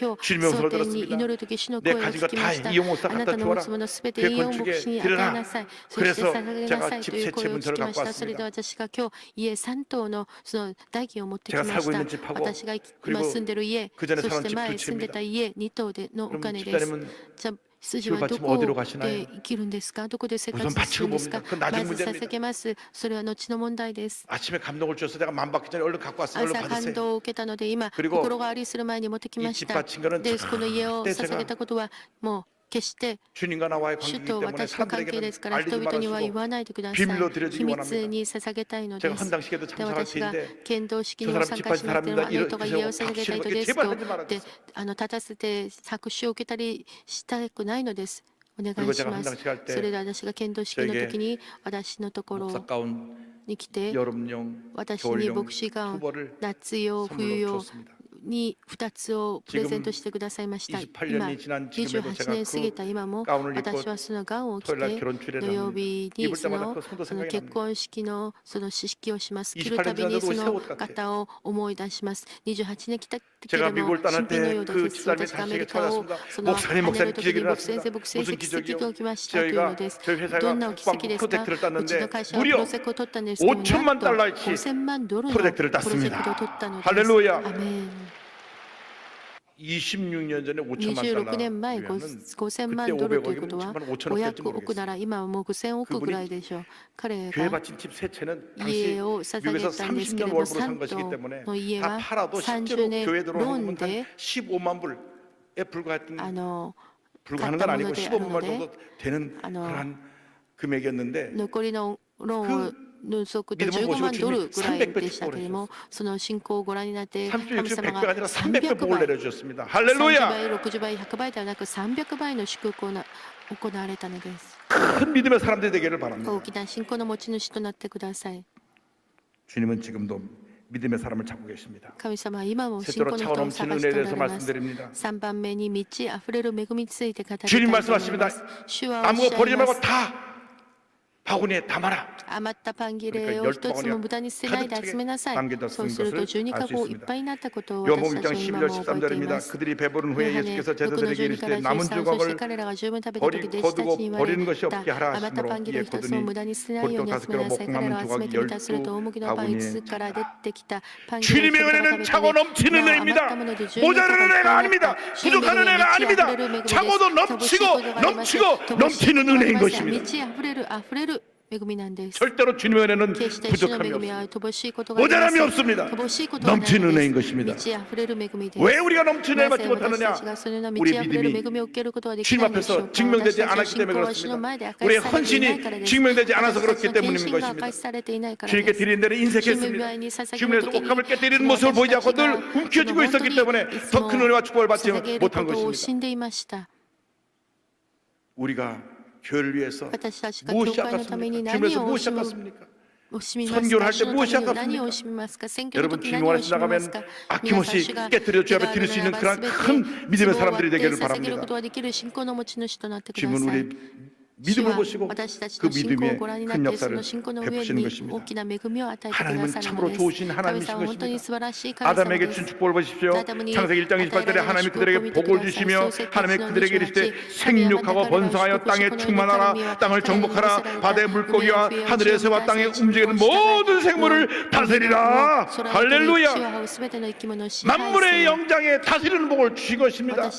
今日 주님의 蒼 음성을 天に 들었습니다. 祈る時主の 내 声を 가진 聞 것 き 다 ました。 이용 목사 あな 갖다 たの持 주어라. つものすべて 그 イオン牧師 건축에 に与え 드려라. なさい。そして 그래서 捧げな 제가 さいと 집 いう 세 声 채 を聞 문서를 きま 갖고 した。それで 왔습니다. 私が今日家3棟のその代金を持ってき 제가 ま 살고 した 있는 집하고 私が今 그리고 住んでる家 그 전에 そし 살았던 て 집 前 두 住んでた 채입니다. 家2棟でのお 그럼 金です 집사님은 じゃあ筋 집을 はど 바치면 こ 어디로 で 가시나요? 生きるんですかどこで生 우선 活する 바치고 んですか 봅니다. 그건 ま 나중 ず 문제입니다. 捧げますそれは後の問題です 아침에 감동을 줘서 제가 만 받기 전에 얼른 갖고 왔으면 얼른 朝感 받으세요. 動を受けたので今 그리고 心がありする前に持ってきま 이 し 집 た 바친 거는 でこの家を 절대 捧げ 제가 たことはもう決して 주님과 나와의 主 관계이기 と 때문에 私の関係 사람들에게는 ですから人 알리지 々には言わ 말아주고 ないでください 비밀로 드려주기 秘密 원합니다. に捧げたいの 제가 です 헌당식에도 で 참석할 私が 테인데 剣道式 저 にも 사람 参 집 加 바친 しますけど 사람입니다. あの人が家を 이렇게 捧げた 해서 人です 제발 と 하지 で 말아주세요. 立たせて搾取を受けたりしたくないのですお願 그리고 いし 제가 ます 헌당식 할 それ 때 で私が剣道式の時に私のところ 목사 가운 に来て 여름용 私に 겨울용 牧師が 두 벌을 夏用冬 선물로 用 주었습니다. に2つをプレゼントしてくださいました。 28 今 년이 지난 지금에도 28 제가 年過ぎた今も 가운을 私はそのガウンを着 토요일 날 て 결혼 주례를 土曜 합니다. 日 입을 にそ 때마다 の 그 손도 その 생각이 結 납니다. 婚式のその式をします。着る 28たびに 년전에도 そ 새 の 옷 같아요. 型を思い出します。28年着た 제가 미국을 떠날 때 그 집사님이 다시 제게 찾아왔습니다. 목사님 기적이 일어났습니다. 무슨 기적이요? 저희가 저희 회사가 국방부 프로젝트를 땄는데 무려 5천만 달러치 프로젝트를 땄습니다. 할렐루야. 26년 전에 5천만 26年前 달러 5000万ドルということは500億なら今はもう5000億ぐらいでしょう。彼 교회 が 바친 집 세 채는 家 당시 を捧げ 미국에서 たんですけ 30년 れども 월부로 산 3 것이기 때문에 棟の家 다 は 팔아도 실제로 30年 교회 ロー 들어오는 ン 건 한 で 15만 불에 불과했던 あの 불과한 건 아니고 買ったもので 15만 불 정도 되는 그러한 금액이었는데 残りのローンを除くと15万ドルぐらいでしたけれども、その信仰をご覧になって神 30, 60, 様 100배가 が 아니라 300배 300 복을 倍 내려주셨습니다. 30 할렐루야. 倍、60倍、100倍ではなく300倍の祝福を行われたのです。 큰 믿음의 사람들이 되기를 바랍니다. 大きな信仰の持ち主となってください。 주님은 지금도 믿음의 사람을 찾고 계십니다. 神様は今も信仰 셋째로 の人を 차고 探 넘치는 して 은혜에 おら 대해서 れます。 말씀드립니다. 3番目に満ち溢れる恵みについて語りたいと 주님 思いま 말씀하십니다. す。主はおっ 아무거 しゃい 버리지 ま 말고 す。 다 바구니에 담아라. 余ったパン切れを一つも無駄に捨てないで集めなさい。そうすると12カゴいっぱいになったことを 요한복음 私た 1장 ちは今 11절 も覚えていま 13절입니다. す。 그들이 배부른 후에 ヨハネ 예수께서 6の 제자들에게 12 이르시되 から 남은 13、そして 조각을 彼らが十分食べた時弟子たち 거두고 に言わ 버리는 れ 것이 た。 없게 하라 余ったパン切れを 하시므로 一つも無駄に捨てないように集めなさい。彼らは集めてみた。すると大麦のパン5つから出てきたパン切れを 주님의 食べ 은혜는 た 차고 ので、 넘치는 余っ 은혜입니다. たもので12 모자라는 カゴいっ 은혜가 ぱいに 아닙니다. なった。 부족한 은혜가 아닙니다. 차고도 넘치고 넘치고 넘치는 은혜인 満 것입니다. ち溢れる溢れる恵みなんです。 절대로 주님의 은혜는 決して主の 부족함이 恵みは 없습니다. 乏しいことがありませ 모자람이 ん。 없습니다. 乏しいことはない 넘치는 の 은혜인 です。 것입니다. 満ち溢れる恵みです。 왜 우리가 넘치는 은혜를 な 받지 ぜ私 못하느냐? たちがそのような満 우리 ち溢れる恵 믿음이 みを受けることができ 주님 ないのでしょう 앞에서 か。 증명되지 私たちの 않았기 信 때문에 仰は主の 그렇습니다. 前で明か 우리의 しされていないから 헌신이 です。 증명되지 않아서 私たち 그렇기 の献 때문인 身が明か 것입니다. しされていないから 주님께 です。 드리는 데는 主の御 인색했습니다. 前に捧げる 주님에서 時に 옷감을 깨뜨리는 모습을 보이지 않고 늘 움켜쥐고 있었기 때문에 더 큰 은혜와 축복을 받지 捧げる 못한 ことを 것입니다. 死んでいました。 우리가 교회를 위해서 私たちが 무엇이 教会のために 아깝습니까? 何 주님에서 を 무엇이 惜しむ 아깝습니까? 惜しみます 선교를 か。 할 主 때 の 무엇이 ために何を 아깝습니까? 惜しみますか。選挙の 여러분 時 주님 何を惜し 원하신다고 みま 하면 すか。皆さん 아낌없이 主が 깨뜨려 주 앞에 願う 드릴 수 な 있는 ら 그런 ば 큰 全て 믿음의 壺を割 사람들이 って 되기를 捧げる 바랍니다. ことができる信仰の持ち主となってくだ 주님은 さい。 우리 믿음을 보시고 私たち 그 の信仰を 믿음에 ご覧にな 큰 ってそ 역사를 の信仰の上 베푸시는 に 것입니다. 大きな恵みを与えてくだ 하나님은 さるの 참으로 です。 좋으신 神 하나님이신 様は本当に 것입니다. 素晴らしい神様 아담에게 で 준 す。 축복을 보십시오. 창세기 1장 28절에 하나님이 그들에게 복을 주시며 하나님이 그들에게 이르시되 생육하고 번성하여 땅에 충만하라 땅을 정복하라 바다의 물고기와 하늘의 새와 땅에 움직이는 모든 생물을 다스리라. 할렐루야. 만물의 영장에 다스리는 복을 주신 것입니다.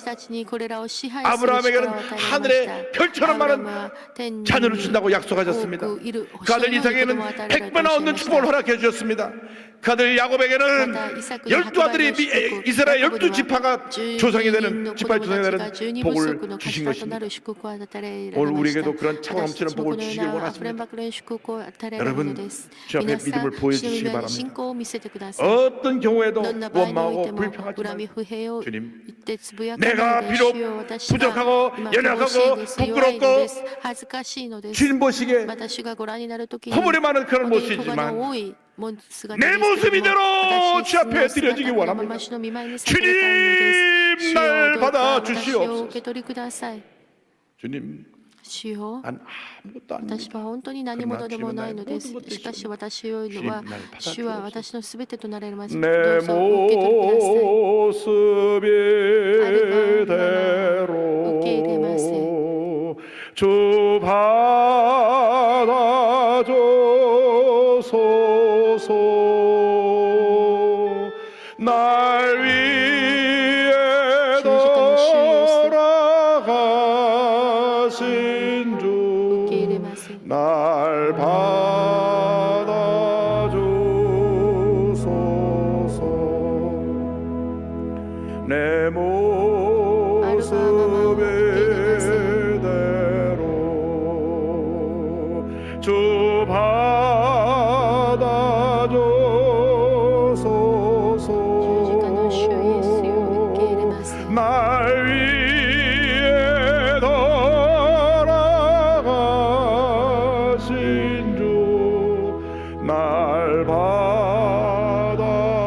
아브라함에게는 하늘의 별처럼 많은 자녀를 준다고 약속하셨습니다. 그 아들 이삭에게는 100배나 얻는 축복을 허락해 주셨습니다. 그 아들 야곱에게는 12아들이 이스라엘 12지파가 조상이 되는 지파의 조상이 되는 복을 주신 것입니다. 오늘 우리에게도 그런 차고 넘치는 복을 주시길 원하십니다. 여러분 주 앞에 믿음을 보여주시기 바랍니다. 어떤 경우에도 원망하고 불평하지 말고 주님 내가 비록 부족하고 연약하고 부끄럽고 주님 보시기에 허물이 많은 그런 모습이지만 내 모습 이대로 주 앞에 드려지기 원합니다. 주님 날 받아주시옵소서. 주님 主よ 난 아무것도 아닙니다. 私は本当に何者でもないのです。しかし私は主は私のすべてとなられます。ど 내 うぞ受け取りください。 모습 이대로 주 받아줘소서. 날 위해 돌아가신 주 날 받아줘소서. 내 모습 이대로 주 받아줘소서. 날 위해 돌아가신 주 날 받아줘소서.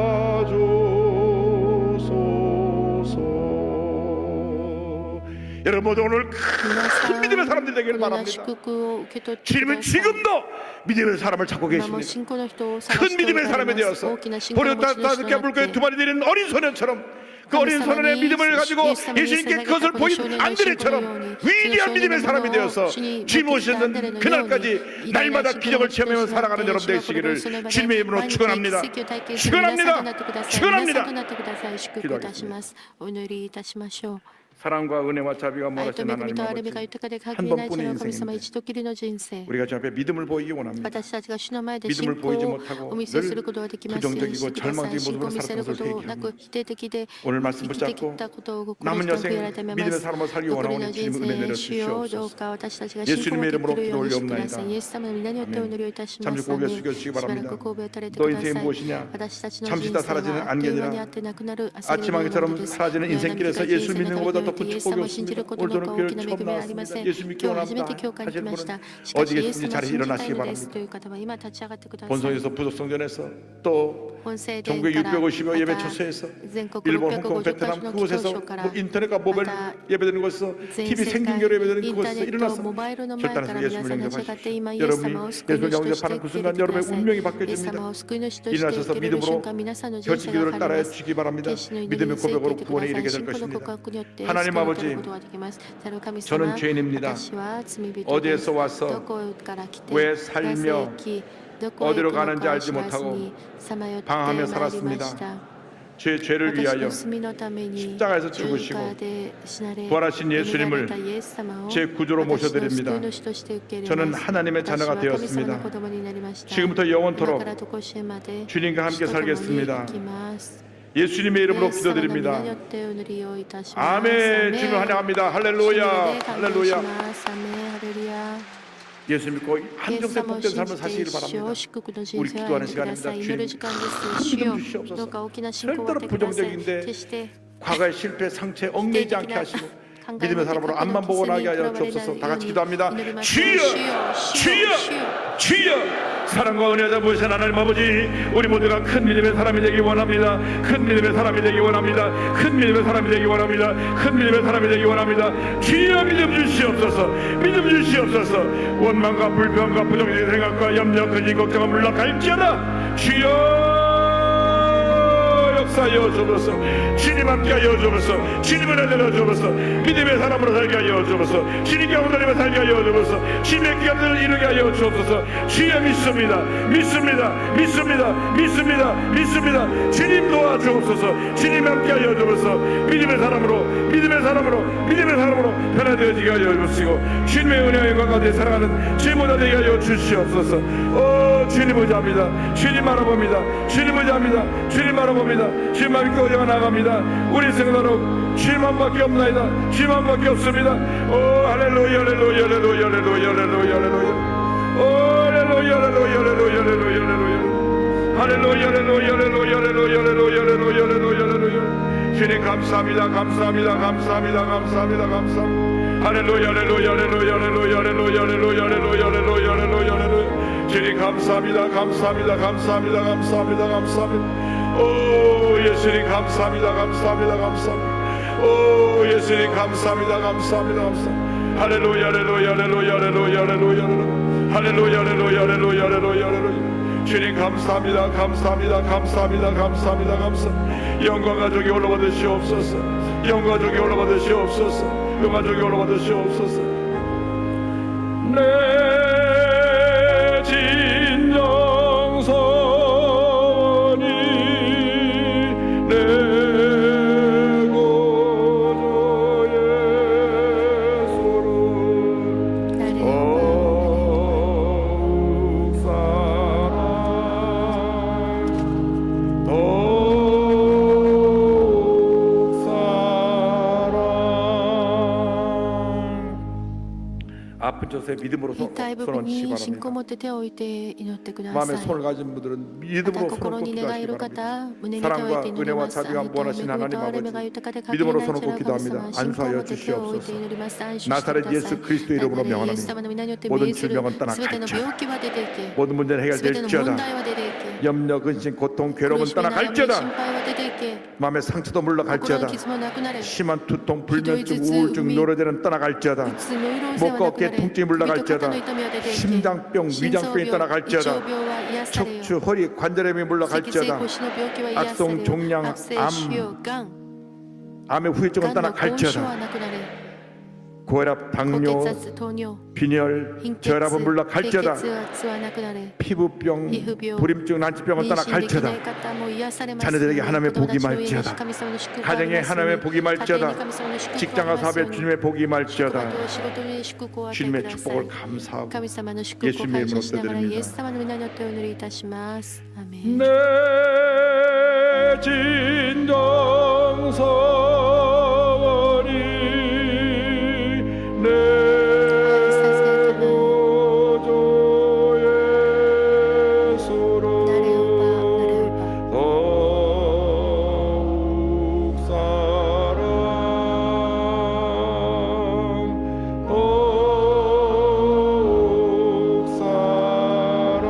여러분 모두 오늘 큰 믿음의 사람들이 되기를 바랍니다. 주님은 지금도 믿음의 사람을 찾고 계십니다. 큰 믿음의 사람이 되어서 보려 다스게 물고기 두 마리 되는 어린 소년처럼 그 어린 소년의 믿음을 가지고 예수님께 그것을 보인 안드레처럼 위대한 믿음의 사람이 되어서 주님 오시는 그날까지 날마다 기적을 체험하며 살아가는 여러분 되시기를 주님의 이름으로 축원합니다. 축원합니다. 축원합니다. 기도하겠습니다. 사랑과 은혜와 자비가 모아신 하나님 아버지, 한 번뿐인 인생인데 우리가 주 앞에 믿음을 보이기 원합니다. 믿음을 보이지 못하고 늘 부정적이고 절망적인 모습으로 살았던 것을 회개합니다. 오늘 말씀 붙잡고 남은 여생 믿음의 사람으로 살기 원하오니 주님 은혜 내려 주시옵소서. 예수님의 이름으로 기도 올려옵나이다. 아멘. 잠시 고개 숙여주시기 바랍니다. 너 인생이 무엇이냐? 잠시 다 사라지는 안개니라. 아침하게처럼 사라지는 인생길에서 예수 믿는 것보다 더 큰 축복이 없습니다. 오늘 저는 교회를 처음 나왔습니다. 예수 믿기 원합니다 하시는 분은 어디 계신지 자리에 일어나시기 바랍니다. 본성에서 부속성전에서 또 전국의 650여 예배 처소에서 일본, 홍콩, 베트남 그곳에서 뭐 인터넷과 모바일 예배드리는 곳에서 TV 생중계로 예배드리는 그곳에서 일어났습니다. 절단에서 예수를 영접하십시오. 여러분이 예수를 영접하는 그 순간 여러분의 운명이 바뀌어집니다. 일어나셔서 믿음으로 결심 기도를 따라해 주시기 바랍니다. 믿음의 고백으로 구원에 이르게 될 것입니다. 하나님 아버지, 저는 죄인입니다. 어디에서 와서 왜 살며 어디로 가는지 알지 못하고 방황하며 살았습니다. 제 죄를 위하여 십자가에서 죽으시고 부활하신 예수님을 제 구주로 모셔드립니다. 저는 하나님의 자녀가 되었습니다. 지금부터 영원토록 주님과 함께 살겠습니다. 예수님의 이름으로 기도드립니다. 아멘. 주님을 환영합니다. 할렐루야. 할렐루야. 예수 믿고 한정된 복된 삶을 사시기를 바랍니다. 우리 기도하는 시간입니다. 주님 믿음 주시옵소서. 절대로 부정적인데 과거의 실패 상처에 얽매이지 않게 하시고 믿음의 사람으로 앞만 보고 나게 하여 주옵소서. 다 같이 기도합니다. 주여, 주여, 주여. 사랑과 은혜가 보이신 하나님 아버지, 우리 모두가 큰 믿음의 사람이 되기 원합니다. 큰 믿음의 사람이 되기 원합니다. 큰 믿음의 사람이 되기 원합니다. 큰 믿음의 사람이 되기 원합니다. 주여 믿음 주시옵소서. 믿음 주시옵소서. 원망과 불평과 부정적인 생각과 염려, 근심, 걱정과 물러갈지어다. 주여 역사하여 주옵소서. 주님 함께하여 주옵소서. 주님을 내려 주옵소서. 믿음의 사람으로 살게 하여 주옵소서. 주님께 온전히 살게 하여 주옵소서. 주님의 기업들을 이루게 하여 주옵소서. 주여 믿습니다. 믿습니다. 믿습니다. 믿습니다. 믿습니다. 주님 도와주옵소서. 주님 함께하여 주옵소서. 믿음의 사람으로, 믿음의 사람으로, 믿음의 사람으로 변화되어지게 하여 주시고 주님의 은혜와 영광 가운데 살아가는 주님보다 되게 하여 주시옵소서. 주님 의지합니다. 주님 알아봅니다. 주님 의지합니다. 주님 알아봅니다. 주님만 믿고 어디가 나갑니다. 우리 생각으로 주님만밖에 없나이다. 주님만밖에 없습니다. 할렐루야, 할렐루야, 할렐루야, 할렐루야, 할렐루야, 할렐루야, 할렐루야, 할렐루야, 할렐루야, 할렐루야, 할렐루야, 할렐루야, 할렐루야, 할렐루야, 할렐루야, 할렐루야. 주님 감사합니다. 감사합니다. 감사합니다. 감사합니다. 감사합니다. 할렐루야, 할렐루야, 할렐루야, 할렐루야, 할렐루야, 할렐루야, 할렐루야, 할렐루야, 할렐루야, 할렐루야. 주님 감사합니다. 감사합니다. 감사합니다. 감사합니다. 감사합니다. 예수님 감사합니다. 감사합니다. 감사합니다. 예수님 감사합니다. 감사합니다. 감사합니다. 할렐루야, 할렐루야, 할렐루야, 할렐루야, 할렐루야, 할렐루야, 할렐루야, 할렐루야, 할렐루야, 할렐루야. 주님 감사합니다. 감사합니다. 감사합니다. 감사합니다. 감사합니다. 영광 가족이 올라받으시옵소서. 영광 가족이 올라받으시옵소서. 영광 가족이 올라받으시옵소서. 내 진정성이 내 구주 예수를 더욱 사랑 더욱 사랑. 아픈 젖에 믿음으로 손 얹으시기 바랍니다. 마음에 손을 가진 분들은 믿음으로 손을 꼭 기도하시기 바랍니다. 사랑과 은혜와 자비가 무한하신 하나님 아버지, 믿음으로 손을 꼭 기도합니다. 안수하여 주시옵소서. 나사렛 예수 그리스도의 이름으로 명하노니 모든 질병은 떠나 갈지어다. 모든 문제는 해결될지어다. 염려, 근심, 고통, 괴로움은 떠나 갈지어다. 마음의 상처도 물러갈지어다. 심한 두통, 불면증, 우울증, 노래대는 떠나갈지어다. 목과 어깨 통증이 물러갈지어다. 심장병, 위장병이 떠나갈지어다. 척추, 허리, 관절염이 물러갈지어다. 악성, 종양, 암, 암의 후유증은 がんの後遺症 떠나갈지어다. はなくなれ 고혈압, 高 당뇨, 血圧糖尿 빈혈, 貧血 저혈압은 低 물러갈지어다. 血圧はなくなれ 피부병, 피부병, 불임증, 난치병은 妊娠できな 떠나갈지어다. い方も癒されます 자녀들에게 하나님의 子供た 복이 ちの上に 말지어다. 神様の祝福があり 가정에 ますよう 하나님의 に 복이 家庭に 말지어다. 神様の祝福があり 직장과 ますよう 사업에 に 주님의 복이 職場 말지어다. と仕事に祝福を与えて 주님의 くださ 축복을 い 감사하고 神様の祝福を感謝しながらイエス様の皆によってお祈りいたしますアーメン 내 진정서원이 내 구주의 소로 더욱 사랑 더욱 사랑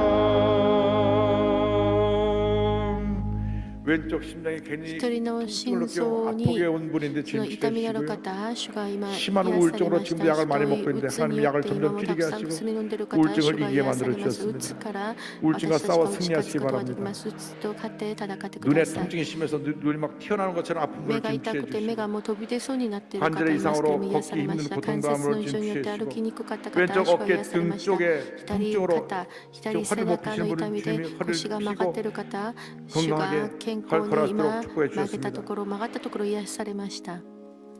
왼쪽 심장이 괜히 一人の心臓に 아프게 온 분인데 その 지금 痛みのある 치료해주시고요. 方主が今癒 심한 され 우울증으로 まし 지금 た 약을 많이 ひどい 먹고 있는데 うつに 하나님 よっ 약을 て今 점점 もた 줄이게 くさん薬 하시고 飲んでる方 우울증을 主が 이기게 癒さ 만들어 れますう 주셨습니다. つから 우울증과 私たちが 싸워 打ち勝つ 승리하시기 ことができ 바랍니다. ますうつと勝って戦ってく 눈에 ださい 통증이 심해서 눈이 막 튀어나오는 것처럼 아픈 目 분을 が 지금 痛 취해 くて目 주시고 がもう飛び出そうになっている方 관절의 いますけど 이상으로 も癒され 걷기 ま 힘든 した 고통 関節 감으로 の異常 지금 によって 취해 歩き 주시고 にくかった方 왼쪽 主が 어깨 癒され 등 ました 쪽에 左 통증으로 肩 지금 左背 허리 못 中の 펴시는 痛み 분은 で 주님이 腰が 허리를 曲がって 펴시고 いる方主が 건강하게 健康に今 걸어가도록 축복해 曲げたと 주셨습니다. ころ曲がったところ癒されました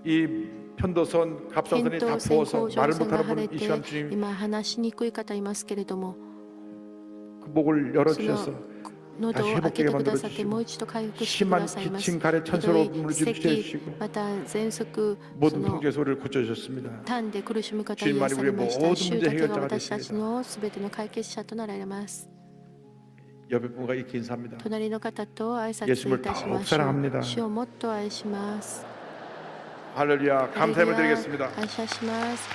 이 편도선, 갑상선이 다 扁桃腺 부어서 甲状 말을 腺が 못하는 腫れ 분 이 て 시간 주님 今話しにくい方いますけれども 그 목을 열어주셔서 喉を開けてくださってもう一度回復してく 심한 ださいます 기침, 가래, ひど 천소로 い 물을 지금 취해 咳 주시고 また喘息そ 모든 の 통제 소리를 고쳐주셨습니다. 痰で苦しむ方 주님 癒 말이 され 우리의 ました 모든 主 문제 だけが 해결자가 私たち 됐습니다. のすべての解決者となられます 옆에 분과 이렇게 인사합니다. 隣の方と挨拶い 예수님을 たし 더욱 ましょ 사랑합니다. う主をもっと愛します 할렐루야, 감사함을 드리겠습니다. 感謝します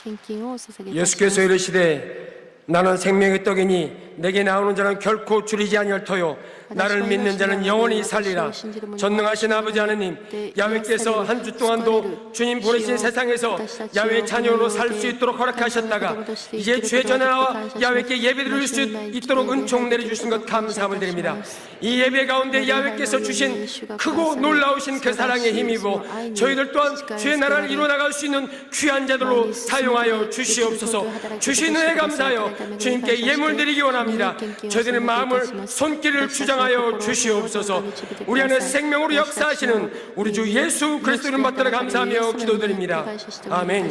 献金をお捧げいたします 예수께서 이르시되 나는 생명의 떡이니 내게 나오는 자는 결코 줄이지 아니할 터요 나를 믿는 자는 영원히 살리라. 전능하신 아버지 하느님, 야훼께서 한 주 동안도 주님 보내신 세상에서 야훼 자녀로 살 수 있도록 허락하셨다가 이제 주의 전에 나와 야훼께 예배드릴 수 있도록 은총 내려주신 것 감사함을 드립니다. 이 예배 가운데 야훼께서 주신 크고 놀라우신 그 사랑에 힘입어 저희들 또한 주의 나라를 이루어나갈 수 있는 귀한 자들로 사용하여 주시옵소서. 주신 은혜 감사하여 주님께 예물 드리기 원합니다. 저희들의 마음을 손길을 주장하여 주시옵소서. 우리 안에 생명으로 역사하시는 우리 주 예수 그리스도 이름 받들어 감사하며 기도드립니다. 아멘.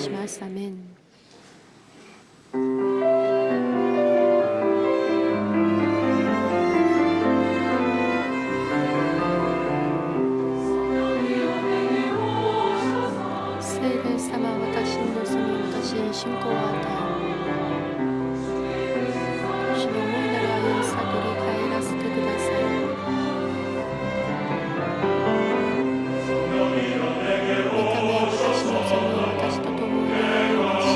세를 삼아 私の望み私に信仰を与え主の思いなる愛を悟り帰らせてください御神は私の罪を私と共に愛をし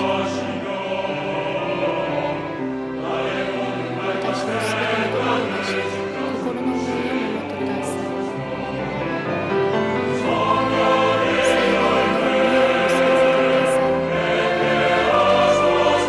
私のすべてのことを出し心の思いを守ってください聖霊の御を結ばせてください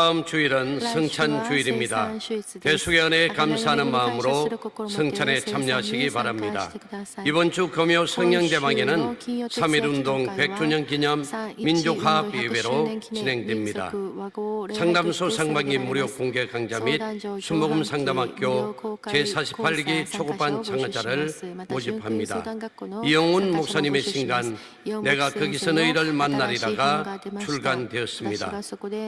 다음 주일은 승찬 주일입니다. 대속의 은혜에 감사하는 마음으로 승찬에 참여하시기 바랍니다. 이번 주 금요 성령대망에는 3.1운동 100주년 기념 민족화합 예배로 진행됩니다. 상담소 상반기 무료 공개 강좌 및 순복음 상담학교 제48기 초급반 창업자를 모집합니다. 이영훈 목사님의 신간 내가 거기서 너희를 만나리라가 출간되었습니다.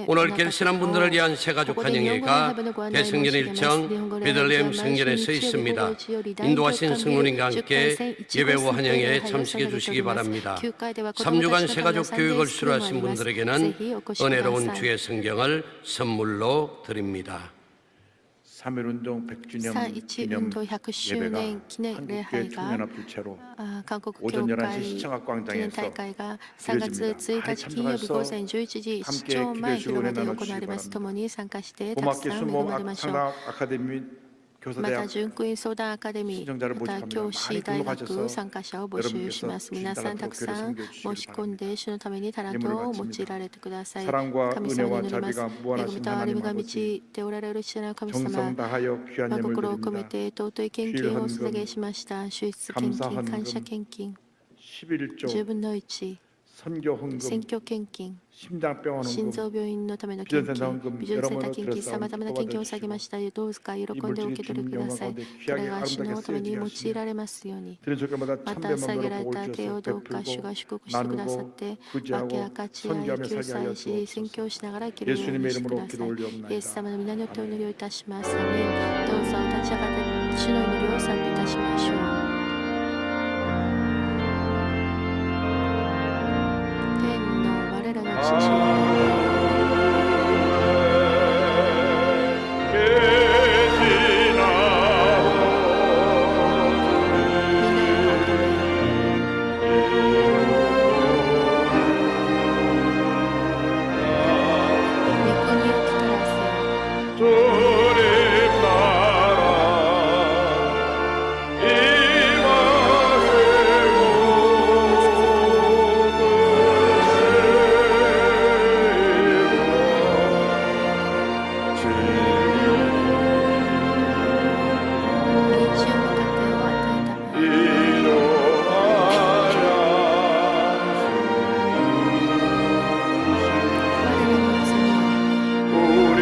오늘 결신한 분들을 위한 새가족 환영회가 대승전 일정 베들레헴 성전에 서 있습니다. 인도하신 성도님과 함께 예배와 환영회에 참석해 주시기 바랍니다. 3주간 새가족 교육을 수료하신 분들에게는 은혜로운 주의 성경을 선물로 드립니다. 3.1운동 100주년 기념 3.1운동 100주년 기념 예배가 한국교회礼拝が 총연합주체로 한국 오전 11시 교회 시청학광장에서 記念大会が3月1日金曜日午前11時市庁前広場で行われます。共に参加してたく 고맙게 さん恵まれま 순복 しょう。 상담 아카데미 また 교사대학 純クイーン相談アカデミー、 신청자를 また 모집합니다. 教師大 많이 学参加者を募集します。皆さんたくさん申し込んで主のためにタラントを用いられてください。 사랑과 神様 은혜와 に祈ります。 자비가 恵み 무한하신 と憐れみ 하나님 が 아버지 満ちておられる父なる神 정성 様。 다하여 귀한 예물 心を込め 드립니다. て尊い献金をお捧げしました。主出献金、感謝献金、 11조 10分の1、 선교 헌금 選挙献金、 심장병원 心 헌금 臓病院のための献金、ビジョンセンター献金、さまざまな献金を下げました。どうか喜んでお受け取りください。これが主のために用いられますように。 드린 조건마다 また 참된 下げら 마음으로 れた手を 복을 どう 주셔서 か主が 베풀고 祝福してくださっ 나누고 て、分け 구제하고 分かち合い、 선교하며 救 살게 하여 済し、宣 주옵소서. 教しながら生きるよう 예수님의 にしてく 이름으로 ださ 기도 い。イエ 올리옵나이다. ス様の皆によってお祈りをいたします。アメン。どうぞ立ち上がって主の祈りを賛美いたしましょう。天の我らの父、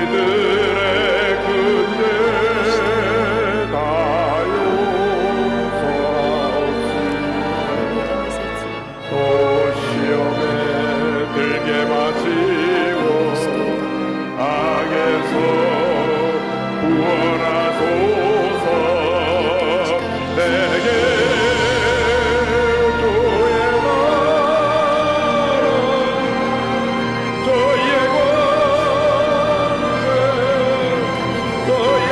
우리들의 근대 다용서없이 또 시험에 들게 마치고 악에서 구원하소서. 내게 주의 나라 저희의 너의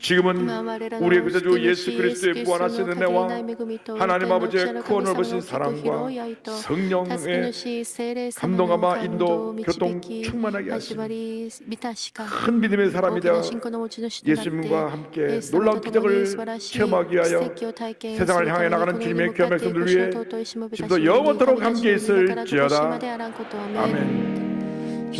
지금은 우리의 구주 예수 그리스도의 무한하신 은혜와 하나님 아버지의 크고 넓으신 사랑과 성령의 감동감화 인도 교통 충만하게 하시는 큰 믿음의 사람이 되어 예수님과 함께 놀라운 기적을 체험하기 위하여 세상을 향해 나가는 주님의 귀한 백성들 위해 지금도 영원토록 함께 있을지어다. 아멘.